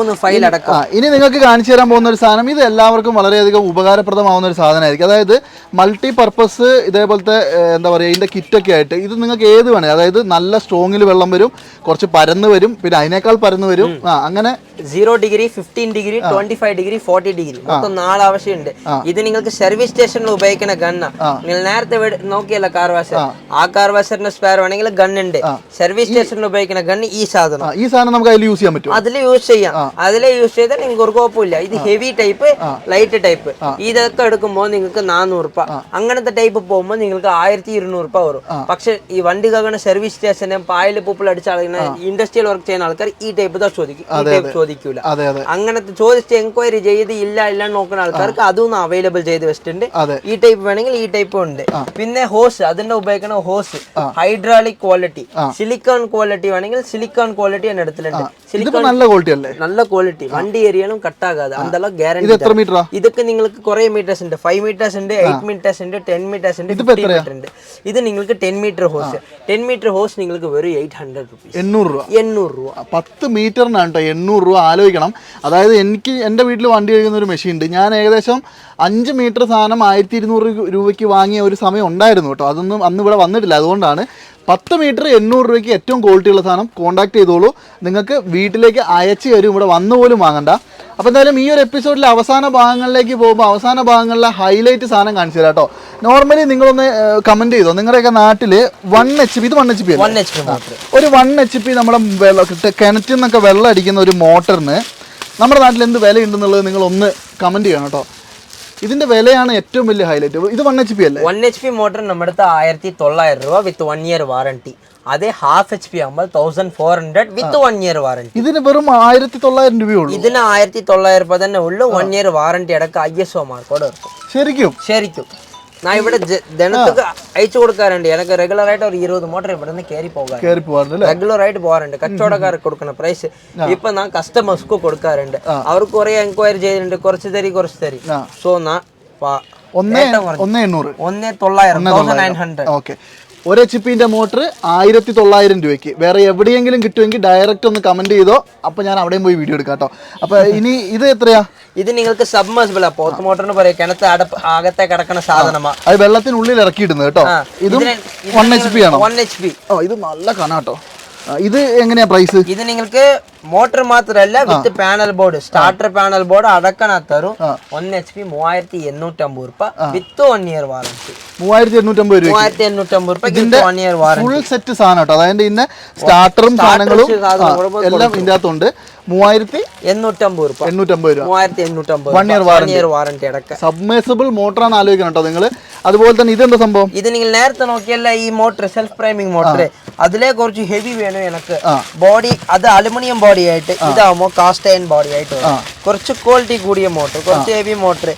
ഇനി നിങ്ങൾക്ക് കാണിച്ചു തരാൻ പോകുന്ന ഒരു സാധനം, ഇത് എല്ലാവർക്കും വളരെയധികം ഉപകാരപ്രദമാവുന്ന ഒരു സാധനമായിരിക്കും. അതായത് മൾട്ടി പർപ്പസ് ഇതേപോലത്തെ എന്താ പറയുക ഇതിന്റെ കിറ്റൊക്കെ ആയിട്ട് ഇത് നിങ്ങൾക്ക് ഏത് വേണേ, അതായത് നല്ല സ്ട്രോങ്ങിൽ വെള്ളം വരും, കുറച്ച് പരന്ന് വരും, പിന്നെ അതിനേക്കാൾ പരന്ന് വരും. അങ്ങനെ 0 ഡിഗ്രി, 15 ഡിഗ്രി, 25 ഡിഗ്രി, 40 ഡിഗ്രി മൊത്തം 4 ആവശ്യമുണ്ട്. ഇത് നിങ്ങൾക്ക് സർവീസ് സ്റ്റേഷനിൽ ഉപയോഗിക്കുന്ന ഗണ്ണ. നിങ്ങൾ നേരത്തെ നോക്കിയല്ല കാർ വാഷർ, ആ കാർ വാഷറിന്റെ സ്പെയർ വേണമെങ്കിൽ ഗണ്ണുണ്ട്. സർവീസ് സ്റ്റേഷനിൽ ഉപയോഗിക്കുന്ന ഗണ്ണ് ഈ സാധനം നമുക്ക് അതിൽ യൂസ് ചെയ്യാൻ പറ്റും. അതിൽ യൂസ് ചെയ്യാം. അതിലെ യൂസ് ചെയ്താൽ നിങ്ങൾക്ക് ഒരു കുഴപ്പമില്ല. ഇത് ഹെവി ടൈപ്പ്, ലൈറ്റ് ടൈപ്പ്. ഇതൊക്കെ എടുക്കുമ്പോൾ നിങ്ങൾക്ക് 400 രൂപ. അങ്ങനത്തെ ടൈപ്പ് പോകുമ്പോൾ നിങ്ങൾക്ക് 1200 രൂപ വരും. പക്ഷെ ഈ വണ്ടി കകണ സർവീസ് സ്റ്റേഷന് പായല് പൂപ്പിൾ അടിച്ച ഇൻഡസ്ട്രിയൽ വർക്ക് ചെയ്യുന്ന ആൾക്കാർ ഈ ടൈപ്പ് ചോദിക്കും. ഈ ടൈപ്പ് ചോദിക്കൂല. അങ്ങനത്തെ ചോദിച്ച് എൻക്വയറി ചെയ്ത് ഇല്ല നോക്കുന്ന ആൾക്കാർക്ക് അതൊന്നും അവൈലബിൾ ചെയ്ത് വെച്ചിട്ടുണ്ട്. ഈ ടൈപ്പ് വേണമെങ്കിൽ ഈ ടൈപ്പ് ഉണ്ട്. പിന്നെ ഹോസ്, അതിന്റെ ഉപയോഗിക്കുന്ന ഹോസ് ഹൈഡ്രോളിക് ക്വാളിറ്റി, സിലിക്കോൺ ക്വാളിറ്റി വേണമെങ്കിൽ സിലിക്കോൺ ക്വാളിറ്റി എന്റെ അടുത്തുണ്ട്. നല്ല ക്വാളിറ്റി അല്ലേ? നല്ല ക്വാളിറ്റി. വണ്ടി ഏരിയയിലും കട്ടാകാതെ അതെല്ലാം ഗ്യാരണ്ടി. ഇതൊക്കെ നിങ്ങൾക്ക് കുറെ മീറ്റേഴ്സ് ഉണ്ട്. 5 മീറ്റേഴ്സ് ഉണ്ട്, 8 മീറ്റേഴ്സ് ഉണ്ട്, 10 മീറ്റേഴ്സ് ഉണ്ട്, 50 മീറ്റർ ഉണ്ട്. ഇത് നിങ്ങൾക്ക് 10 മീറ്റർ ഹോസ്. 10 മീറ്റർ ഹോസ് നിങ്ങൾക്ക് വെറും 800 റുപ്പീസ്. 800 രൂപ. 10 മീറ്ററിനാണ് കേട്ടോ 800 രൂപ. ആലോചിക്കണം. അതായത് എനിക്ക് എൻ്റെ വീട്ടിൽ വണ്ടി കഴുകുന്ന ഒരു മെഷീൻ ഉണ്ട്. ഞാൻ ഏകദേശം 5 മീറ്റർ സാധനം 1200 രൂപയ്ക്ക് വാങ്ങിയ ഒരു സമയം ഉണ്ടായിരുന്നു കേട്ടോ. അതൊന്നും അന്ന് ഇവിടെ വന്നിട്ടില്ല. അതുകൊണ്ടാണ് 10 മീറ്റർ 800 രൂപയ്ക്ക് ഏറ്റവും ക്വാളിറ്റി ഉള്ള സാധനം. കോൺടാക്ട് ചെയ്തോളൂ. നിങ്ങൾക്ക് വീട്ടിലേക്ക് അയച്ചു തരും. ഇവിടെ വന്നു പോലും വാങ്ങണ്ട. അപ്പോൾ എന്തായാലും ഈ ഒരു എപ്പിസോഡിലെ അവസാന ഭാഗങ്ങളിലേക്ക് പോകുമ്പോൾ അവസാന ഭാഗങ്ങളിലെ ഹൈലൈറ്റ് സാധനം കാണിച്ചു തരാം കേട്ടോ. നോർമലി നിങ്ങളൊന്ന് കമൻറ്റ് ചെയ്തോ, നിങ്ങളുടെയൊക്കെ നാട്ടിൽ 1 HP, ഇത് 1 HP ഒരു 1 HP നമ്മുടെ കിണറ്റിൽ നിന്നൊക്കെ വെള്ളം അടിക്കുന്ന ഒരു മോട്ടറിന് നമ്മുടെ നാട്ടിൽ എന്ത് വിലയുണ്ടെന്നുള്ളത് നിങ്ങളൊന്ന് കമൻറ്റ് ചെയ്യണം കേട്ടോ. ഇതിന്റെ വിലയാണ് ഏറ്റവും വലിയ ഹൈലൈറ്റ്. ഇത് 1 HP അല്ലേ? 1 HP മോട്ടർ നമ്മുടെ 1900 രൂപ വിത്ത് 1 ഇയർ വാറണ്ടി. അതേ ഹാഫ് HP ആകുമ്പോൾ 1400 വിത്ത് 1 ഇയർ വാറണ്ടി. ഇതിന് വെറും 1900 രൂപയുള്ളൂ. ഇതിന് 1900 രൂപ തന്നെ ഉള്ളൂ. 1 ഇയർ വാറണ്ടി അടക്കം ISO മാർക്കോട് ഇറക്കും. ശരിക്കും ഞാൻ ഇവിടെ ജനങ്ങൾക്ക് അയച്ചു കൊടുക്കാറുണ്ട്. എനിക്ക് റെഗുലർ ആയിട്ട് ഒരു 20 മോട്ടർ ഇവിടെ നിന്ന് കയറി പോകാറുണ്ട്. റെഗുലർ ആയിട്ട് പോകാറുണ്ട്. കച്ചവടക്കാർക്ക് കൊടുക്കുന്ന പ്രൈസ് ഇപ്പൊ ഞാൻ കസ്റ്റമേഴ്സ്ക്ക് കൊടുക്കാറുണ്ട്. അവർക്ക് കുറെ എൻക്വയറി ചെയ്തിട്ടുണ്ട്. കുറച്ച് തരി. സോ 1,800. ഓക്കെ. 1 HP മോട്ടർ 1900 രൂപയ്ക്ക്. വേറെ എവിടെയെങ്കിലും കിട്ടുമെങ്കിൽ ഡയറക്റ്റ് ഒന്ന് കമന്റ് ചെയ്തോ, അപ്പോൾ ഞാൻ അവിടെയും പോയി വീഡിയോ എടുക്കാം കേട്ടോ. അപ്പോൾ ഇനി ഇത് എത്രയാ? ഇത് നിങ്ങൾക്ക് സബ്മേഴ്സിബിൾ ആ, പോത്ത് മോട്ടറിന് പറയാം, കിണത്ത് അകത്തെ കിടക്കുന്ന സാധനമാണ്. അത് വെള്ളത്തിനുള്ളിൽ ഇറക്കിയിടുന്നത് കേട്ടോ. ഇതും 1 HP ആണോ? 1 HP. ഓ, ഇത് നല്ല കനാട്ടോ. ഇത് എങ്ങനെയാ പ്രൈസ്? ഇത് നിങ്ങൾക്ക് മോട്ടർ മാത്രമല്ല with panel board, starter panel board അടക്കണ തരും. 1 HP 3850 രൂപ വിത്ത് 1 ഇയർ വാറന്റി. 3850 രൂപ. 3850 രൂപ വിത്ത് 1 ഇയർ വാറന്റി. ഫുൾ സെറ്റ് സാധനം കേട്ടോ. അതായത് ഇന്ന് സ്റ്റാർട്ടറും സാധനങ്ങളും എല്ലാം ഇതിന്റെ അകത്തുണ്ട്. 3850 രൂപ. 3850 1 ഇയർ വാറന്റി അടക്കം. സബ്മേഴ്സിബിൾ മോട്ടറാണ് ആലോചിക്കണം കേട്ടോ നിങ്ങൾ. അതുപോലെ തന്നെ ഇതെന്താ സംഭവം? ഇത് നിങ്ങൾ നേരത്തെ നോക്കിയല്ല ഈ മോട്ടർ സെൽഫ് പ്രൈമിംഗ് മോട്ടർ, അതിലെ കുറച്ച് ഹെവി വേണം എനിക്ക്. ബോഡി അത് അലുമിനിയം ബോഡി ആയിട്ട്, ഇതാവുമ്പോ കാസ്റ്റ് അയൺ ബോഡി ആയിട്ട് കുറച്ച് ക്വാളിറ്റി കൂടിയ മോട്ടർ, കുറച്ച് ഹെവി മോട്ടർ.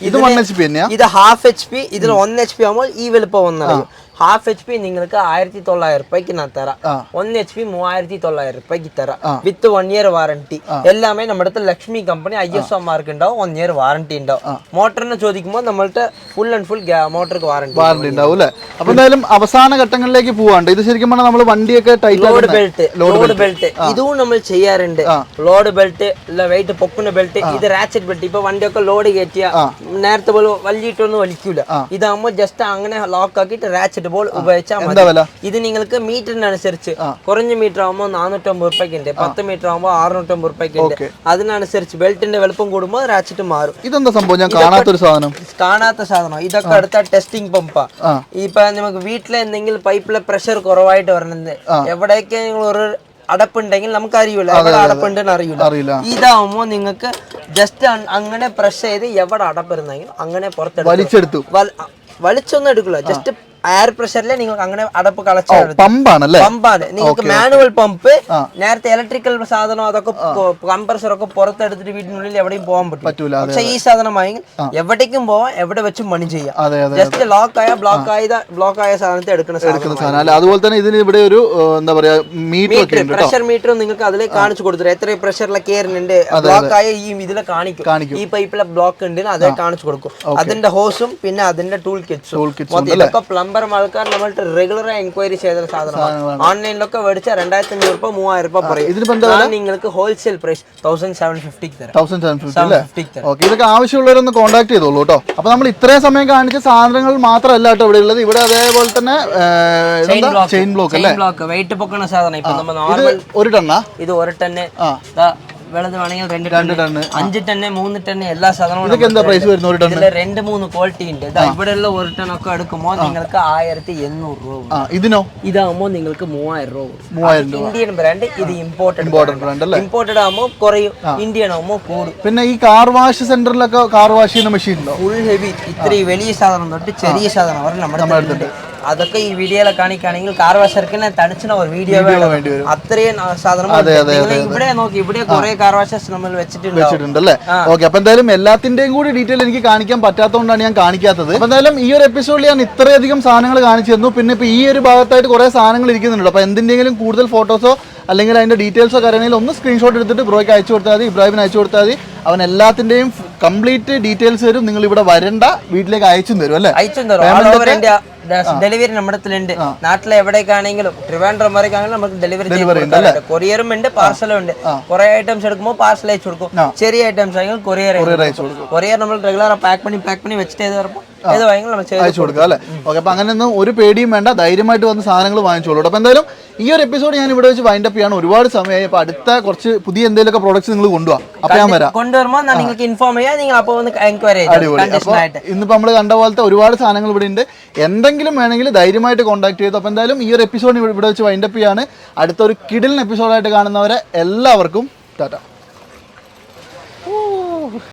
ഇത് 1 HP തന്നെയാ. ഇത് ഹാഫ് HP. ഇതിൽ 1 HP ആകുമ്പോൾ ഈ വലുപ്പം വന്നത്. ഹാഫ് HP നിങ്ങൾക്ക് 1900 രൂപയ്ക്ക് ഞാൻ തരാം. 1 HP 3900 രൂപയ്ക്ക് തരാം വിത്ത് 1 ഇയർ വാറന്റി. എല്ലാമേ നമ്മുടെ അടുത്ത് ലക്ഷ്മി കമ്പനി ISO മാർക്ക് ഉണ്ടാവും, 1 ഇയർ വാറന്റി ഉണ്ടാവും. മോട്ടറിനെ ചോദിക്കുമ്പോൾ നമ്മളുടെ ഫുൾ ആൻഡ് ഫുൾ മോട്ടർക്ക് വാറന്റി ഉണ്ടാവും അല്ലേ? അപ്പൊ എന്തായാലും അവസാന ഘട്ടങ്ങളിലേക്ക് പോവാണ്ട്. ഇത് ശരിക്കും പറഞ്ഞാൽ നമ്മൾ വണ്ടിയൊക്കെ ലോഡ് ബെൽറ്റ് ഇതും നമ്മൾ ചെയ്യാറുണ്ട്. ലോഡ് ബെൽറ്റ് അല്ല, വെയിറ്റ് പൊക്കുന്ന ബെൽറ്റ്, ഇത് റാച്ചറ്റ് ബെൽറ്റ്. ഇപ്പൊ വണ്ടിയൊക്കെ ലോഡ് കയറ്റിയ നേരത്തെ പോലെ വലിയിട്ടൊന്നും വലിക്കൂല. ഇതാകുമ്പോൾ ജസ്റ്റ് അങ്ങനെ ലോക്ക് ആക്കിയിട്ട് റാച്ചറ്റ് ബോൾ ഉപയോഗിച്ചാൽ മതി. ഇത് നിങ്ങൾക്ക് മീറ്ററിനനുസരിച്ച് കുറഞ്ഞ മീറ്റർ ആകുമ്പോൾ 450 രൂപയ്ക്കുണ്ട്, 10 മീറ്റർ ആകുമ്പോൾ 650 രൂപയ്ക്കുണ്ട്. അതിനനുസരിച്ച് ബെൽറ്റിന്റെ വലുപ്പം കൂടുമ്പോൾ റാച്ചറ്റ് മാറും. ഇതെന്താ സംഭവം? ഞാൻ കാണാത്ത സാധനം. ഇതൊക്കെ അടുത്ത ടെസ്റ്റിംഗ് പമ്പാ. ഇപ്പൊ നമുക്ക് വീട്ടിലെ എന്തെങ്കിലും പൈപ്പിലെ പ്രഷർ കുറവായിട്ട് വരണത്, എവിടേക്ക് ഒരു അടപ്പുണ്ടെങ്കിൽ നമുക്ക് അറിയൂല, എവിടെ അടപ്പുണ്ടെന്ന് അറിയൂല. ഇതാവുമ്പോ നിങ്ങൾക്ക് ജസ്റ്റ് അങ്ങനെ പ്രസ് ചെയ്ത് എവിടെ അടപ്പിരുന്നെങ്കിൽ അങ്ങനെ പുറത്തെടുത്തു വലിച്ചൊന്നും എടുക്കില്ല. ജസ്റ്റ് എയർ പ്രഷറിലെ നിങ്ങൾക്ക് അങ്ങനെ അടപ്പ് പമ്പാണ്. നിങ്ങൾക്ക് മാനുവൽ പമ്പ്. നേരത്തെ ഇലക്ട്രിക്കൽ സാധനം അതൊക്കെ കംപ്രസർ ഒക്കെ പുറത്തെടുത്തിട്ട് വീടിനുള്ളിൽ എവിടെയും പോകാൻ പറ്റില്ല. പക്ഷെ ഈ സാധനമായി എവിടേക്കും പോവാം, എവിടെ വെച്ചും പണി ചെയ്യാം. ജസ്റ്റ് ബ്ലോക്ക് ആയ സാധനത്തെ എടുക്കുന്ന സാധനം. അതുപോലെ തന്നെ ഇതിന് ഇവിടെ ഒരു എന്താ പറയാ മീറ്റർ, പ്രഷർ മീറ്റർ നിങ്ങൾക്ക് അതിലേക്ക് കാണിച്ചു കൊടുത്തു. എത്ര പ്രഷറിലെ കയറുന്നുണ്ട്, ബ്ലോക്ക് ആയ ഈ ഇതിലെ കാണിക്കും. ഈ പൈപ്പിലെ ബ്ലോക്ക് ഉണ്ട്, അതേ കാണിച്ചു കൊടുക്കും. അതിന്റെ ഹോസും പിന്നെ അതിന്റെ ടൂൾ കിറ്റ്സും. ഇതൊക്കെ പ്ലംബർ ആൾക്കാർ നമ്മളുടെ റെഗുലർ എൻക്വയറി ചെയ്ത സാധനമാണ്. ഓൺലൈനിലൊക്കെ മേടിച്ച 2500 രൂപ 3000 രൂപ പറയും. നിങ്ങൾക്ക് ഹോൾസെയിൽ പ്രൈസ് 1750 തരാം. ഇതൊക്കെ ആവശ്യമുള്ളവരൊന്ന് കോൺടാക്ട് ചെയ്തോളൂ കേട്ടോ. അപ്പൊ നമ്മൾ ഇത്രയും സമയം കാണിച്ച സാധനങ്ങൾ മാത്രമല്ല കേട്ടോ ഇവിടെ ഉള്ളത്. ഇവിടെ അതേപോലെ തന്നെ ചെയിൻ ബ്ലോക്ക് അല്ലേ, വെയിറ്റ് പൊക്കണ സാധനം. ഇപ്പൊ നമ്മൾ നോർമൽ 1 ടണ്ണാ. ഇത് 1 ടണ്ണ്, വെളുത് വേണമെങ്കിൽ 2 ടണ്ണ്, 5 ടണ്ണ്, 3 ടണ്ണ് എല്ലാ സാധനവും. 2-3 ക്വാളിറ്റി ഉണ്ട്. ഇവിടെയുള്ള 1 ടൺ ഒക്കെ എടുക്കുമ്പോൾ നിങ്ങൾക്ക് 1800 രൂപ. ഇതിനോ? ഇതാകുമ്പോൾ നിങ്ങൾക്ക് 3000 രൂപ. Indian brand. ഇത് ഇമ്പോർട്ടഡ് ആകുമ്പോൾ കുറയും, ഇന്ത്യൻ ആകുമ്പോൾ കൂടും. പിന്നെ ഈ കാർ വാഷ് സെന്ററിലൊക്കെ കാർ വാഷ് ചെയ്യുന്ന മെഷീൻ ഫുൾ ഹെവി. ഇത്രയും വലിയ സാധനം തൊട്ട് ചെറിയ സാധനം അവർ നമ്മുടെ അതൊക്കെ ഈ വീഡിയോയിലെ കാണിക്കുകയാണെങ്കിൽ കാർ വാഷർക്ക് തണിച്ചിന ഒരു വീഡിയോ വേണ്ടി വരും. അത്രയും സാധനം ഇവിടെ നോക്കി, ഇവിടെ കുറെ കാർ വാഷസ് നമ്മൾ വെച്ചിട്ടുണ്ടല്ലേ. ഓക്കെ, അപ്പൊ എന്തായാലും എല്ലാത്തിന്റെയും കൂടി ഡീറ്റെയിൽ എനിക്ക് കാണിക്കാൻ പറ്റാത്തതുകൊണ്ടാണ് ഞാൻ കാണിക്കാത്തത്. അപ്പൊ എന്തായാലും ഈ ഒരു എപ്പിസോഡിൽ ഞാൻ ഇത്രയധികം സാധനങ്ങൾ കാണിച്ചു തന്നു. പിന്നെ ഇപ്പൊ ഈ ഒരു ഭാഗത്തായിട്ട് കുറെ സാധനങ്ങൾ ഇരിക്കുന്നുണ്ട്. അപ്പൊ എന്തിന്റെങ്കിലും കൂടുതൽ ഫോട്ടോസോ അല്ലെങ്കിൽ അതിന്റെ ഡീറ്റെയിൽസോ കാര്യമെങ്കിൽ ഒന്ന് സ്ക്രീൻഷോട്ട് എടുത്തിട്ട് ബ്രോയ്ക്ക് അയച്ചു കൊടുത്താൽ മതി, ഇബ്രാഹിമിന് അയച്ചു കൊടുത്താൽ മതി. അവൻ എല്ലാത്തിന്റെയും കംപ്ലീറ്റ് ഡീറ്റെയിൽസ് തരും. നിങ്ങൾ ഇവിടെ വരണ്ട, വീട്ടിലേക്ക് അയച്ചും തരും അല്ലേ? ഡെലിവറി നമ്മുടെ അടുത്തുണ്ട്. നാട്ടിലെ എവിടേക്കാണെങ്കിലും ട്രിവാൻഡ്രം വരേക്കാണെങ്കിലും നമുക്ക് ഡെലിവറി കൊറിയറും ഉണ്ട്, പാർസലും ഉണ്ട്. കുറെ ഐറ്റംസ് എടുക്കുമ്പോൾ പാർസൽ അയച്ചു കൊടുക്കും. ചെറിയ ഐറ്റംസ് ആണെങ്കിൽ കൊറിയർ നമ്മൾ റെഗുലർ പാക്ക് பண்ணி വെച്ചിട്ട് അയച്ചു കൊടുക്കുക അല്ലേ? ഓക്കെ, അപ്പൊ അങ്ങനെയൊന്നും ഒരു പേടിയും വേണ്ട, ധൈര്യമായിട്ട് വന്ന് സാധനങ്ങൾ വാങ്ങിച്ചോളൂ. അപ്പൊ എന്തായാലും ഈ ഒരു എപ്പിസോഡ് ഞാൻ ഇവിടെ വെച്ച് വൈൻഡ് അപ്പ് ചെയ്യാണ്. ഒരുപാട് സമയമായി. അപ്പൊ അടുത്ത കുറച്ച് പുതിയ എന്തെങ്കിലുമൊക്കെ പ്രോഡക്ട്സ് നിങ്ങൾ കൊണ്ടുപോകാം. അപ്പൊ ഞാൻ വരാം. കൊണ്ടുവരുമ്പോൾ നിങ്ങൾക്ക് ഇൻഫോം ചെയ്യാം. നിങ്ങൾ അപ്പോൾ ഒന്ന് എൻക്വയറി ഇന്നിപ്പോ നമ്മൾ കണ്ട പോലത്തെ ഒരുപാട് സാധനങ്ങൾ ഇവിടെ ഉണ്ട്. എന്തെങ്കിലും വേണമെങ്കിൽ ധൈര്യമായിട്ട് കോൺടാക്ട് ചെയ്തു. അപ്പൊ എന്തായാലും ഈ ഒരു എപ്പിസോഡ് ഇവിടെ വെച്ച് വൈൻഡ് അപ്പ് ചെയ്യാണ്. അടുത്തൊരു കിടിലൻ എപ്പിസോഡായിട്ട് കാണുന്നവരെ എല്ലാവർക്കും ടാറ്റ.